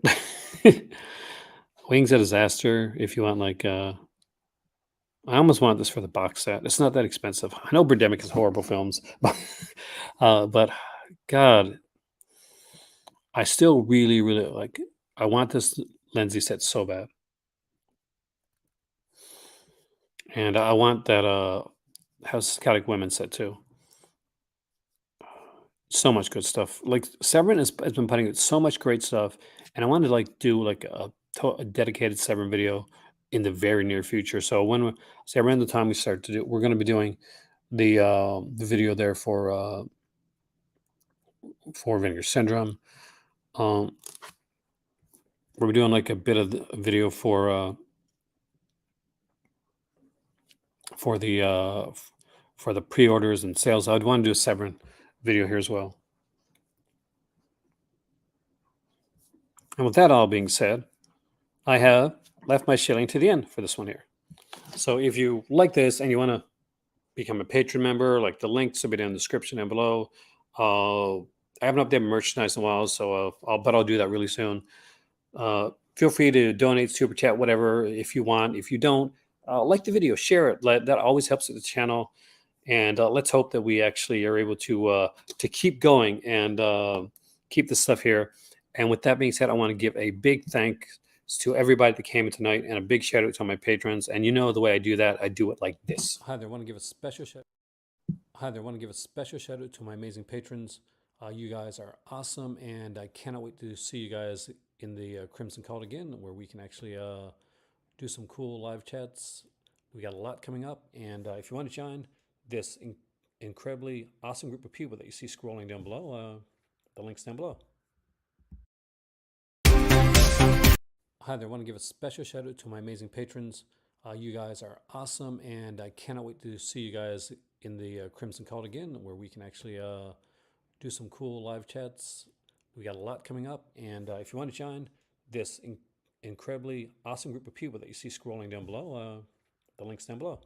Speaker 1: Wings of Disaster, if you want I almost want this for the box set. It's not that expensive. I know Birdemic is horrible films, but God, I still really, really I want this Lindsay set so bad. And I want that House of Psychotic Women set too. So much good stuff. Like Severin has been putting out so much great stuff, and I wanted to do a dedicated Severin video in the very near future. So around the time we start to do, we're going to be doing the video there for Vinegar Syndrome. We're doing like a bit of the video for the pre-orders and sales. I'd want to do a Severin video here as well. And with that all being said, I have left my shilling to the end for this one here. So if you like this and you want to become a patron member, like the links will be down in the description down below. I haven't updated merchandise in a while, so I'll do that really soon. Feel free to donate, super chat, whatever, if you want. If you don't, like the video, share it. That always helps with the channel. And let's hope that we actually are able to keep going and keep this stuff here. And with that being said, I want to give a big thanks to everybody that came in tonight, and a big shout out to my patrons. And the way I do that, I do it like this. Hi there. I want to give a special shout out to my amazing patrons. You guys are awesome, and I cannot wait to see you guys in the Crimson Cult again, where we can actually do some cool live chats. We got a lot coming up, and if you want to join this incredibly awesome group of people that you see scrolling down below, the link's down below. Hi there. I want to give a special shout out to my amazing patrons. You guys are awesome, and I cannot wait to see you guys in the Crimson Cult again, where we can actually do some cool live chats. We got a lot coming up, and if you want to join this incredibly awesome group of people that you see scrolling down below, the link's down below.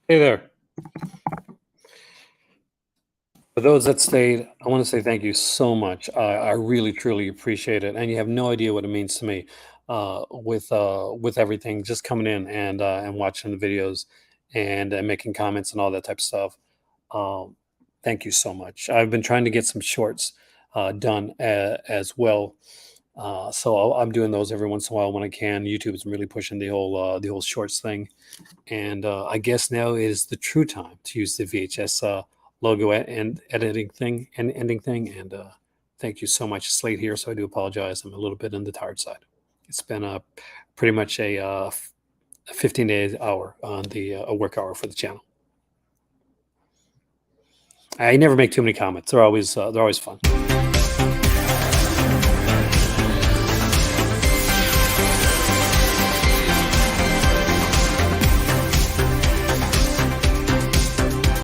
Speaker 1: Hey there. For those that stayed, I want to say thank you so much. I really, truly appreciate it, and you have no idea what it means to me with everything just coming in and watching the videos and making comments and all that type of stuff. Um, Thank you so much. I've been trying to get some shorts done as well, so I'm doing those every once in a while when I can. YouTube's really pushing the whole shorts thing. And I guess now is the true time to use the VHS logo and editing thing and ending thing. And thank you so much. It's late here, so I do apologize. I'm a little bit on the tired side. It's been pretty much a 15 days hour on a work hour for the channel. I never make too many comments. They're always fun.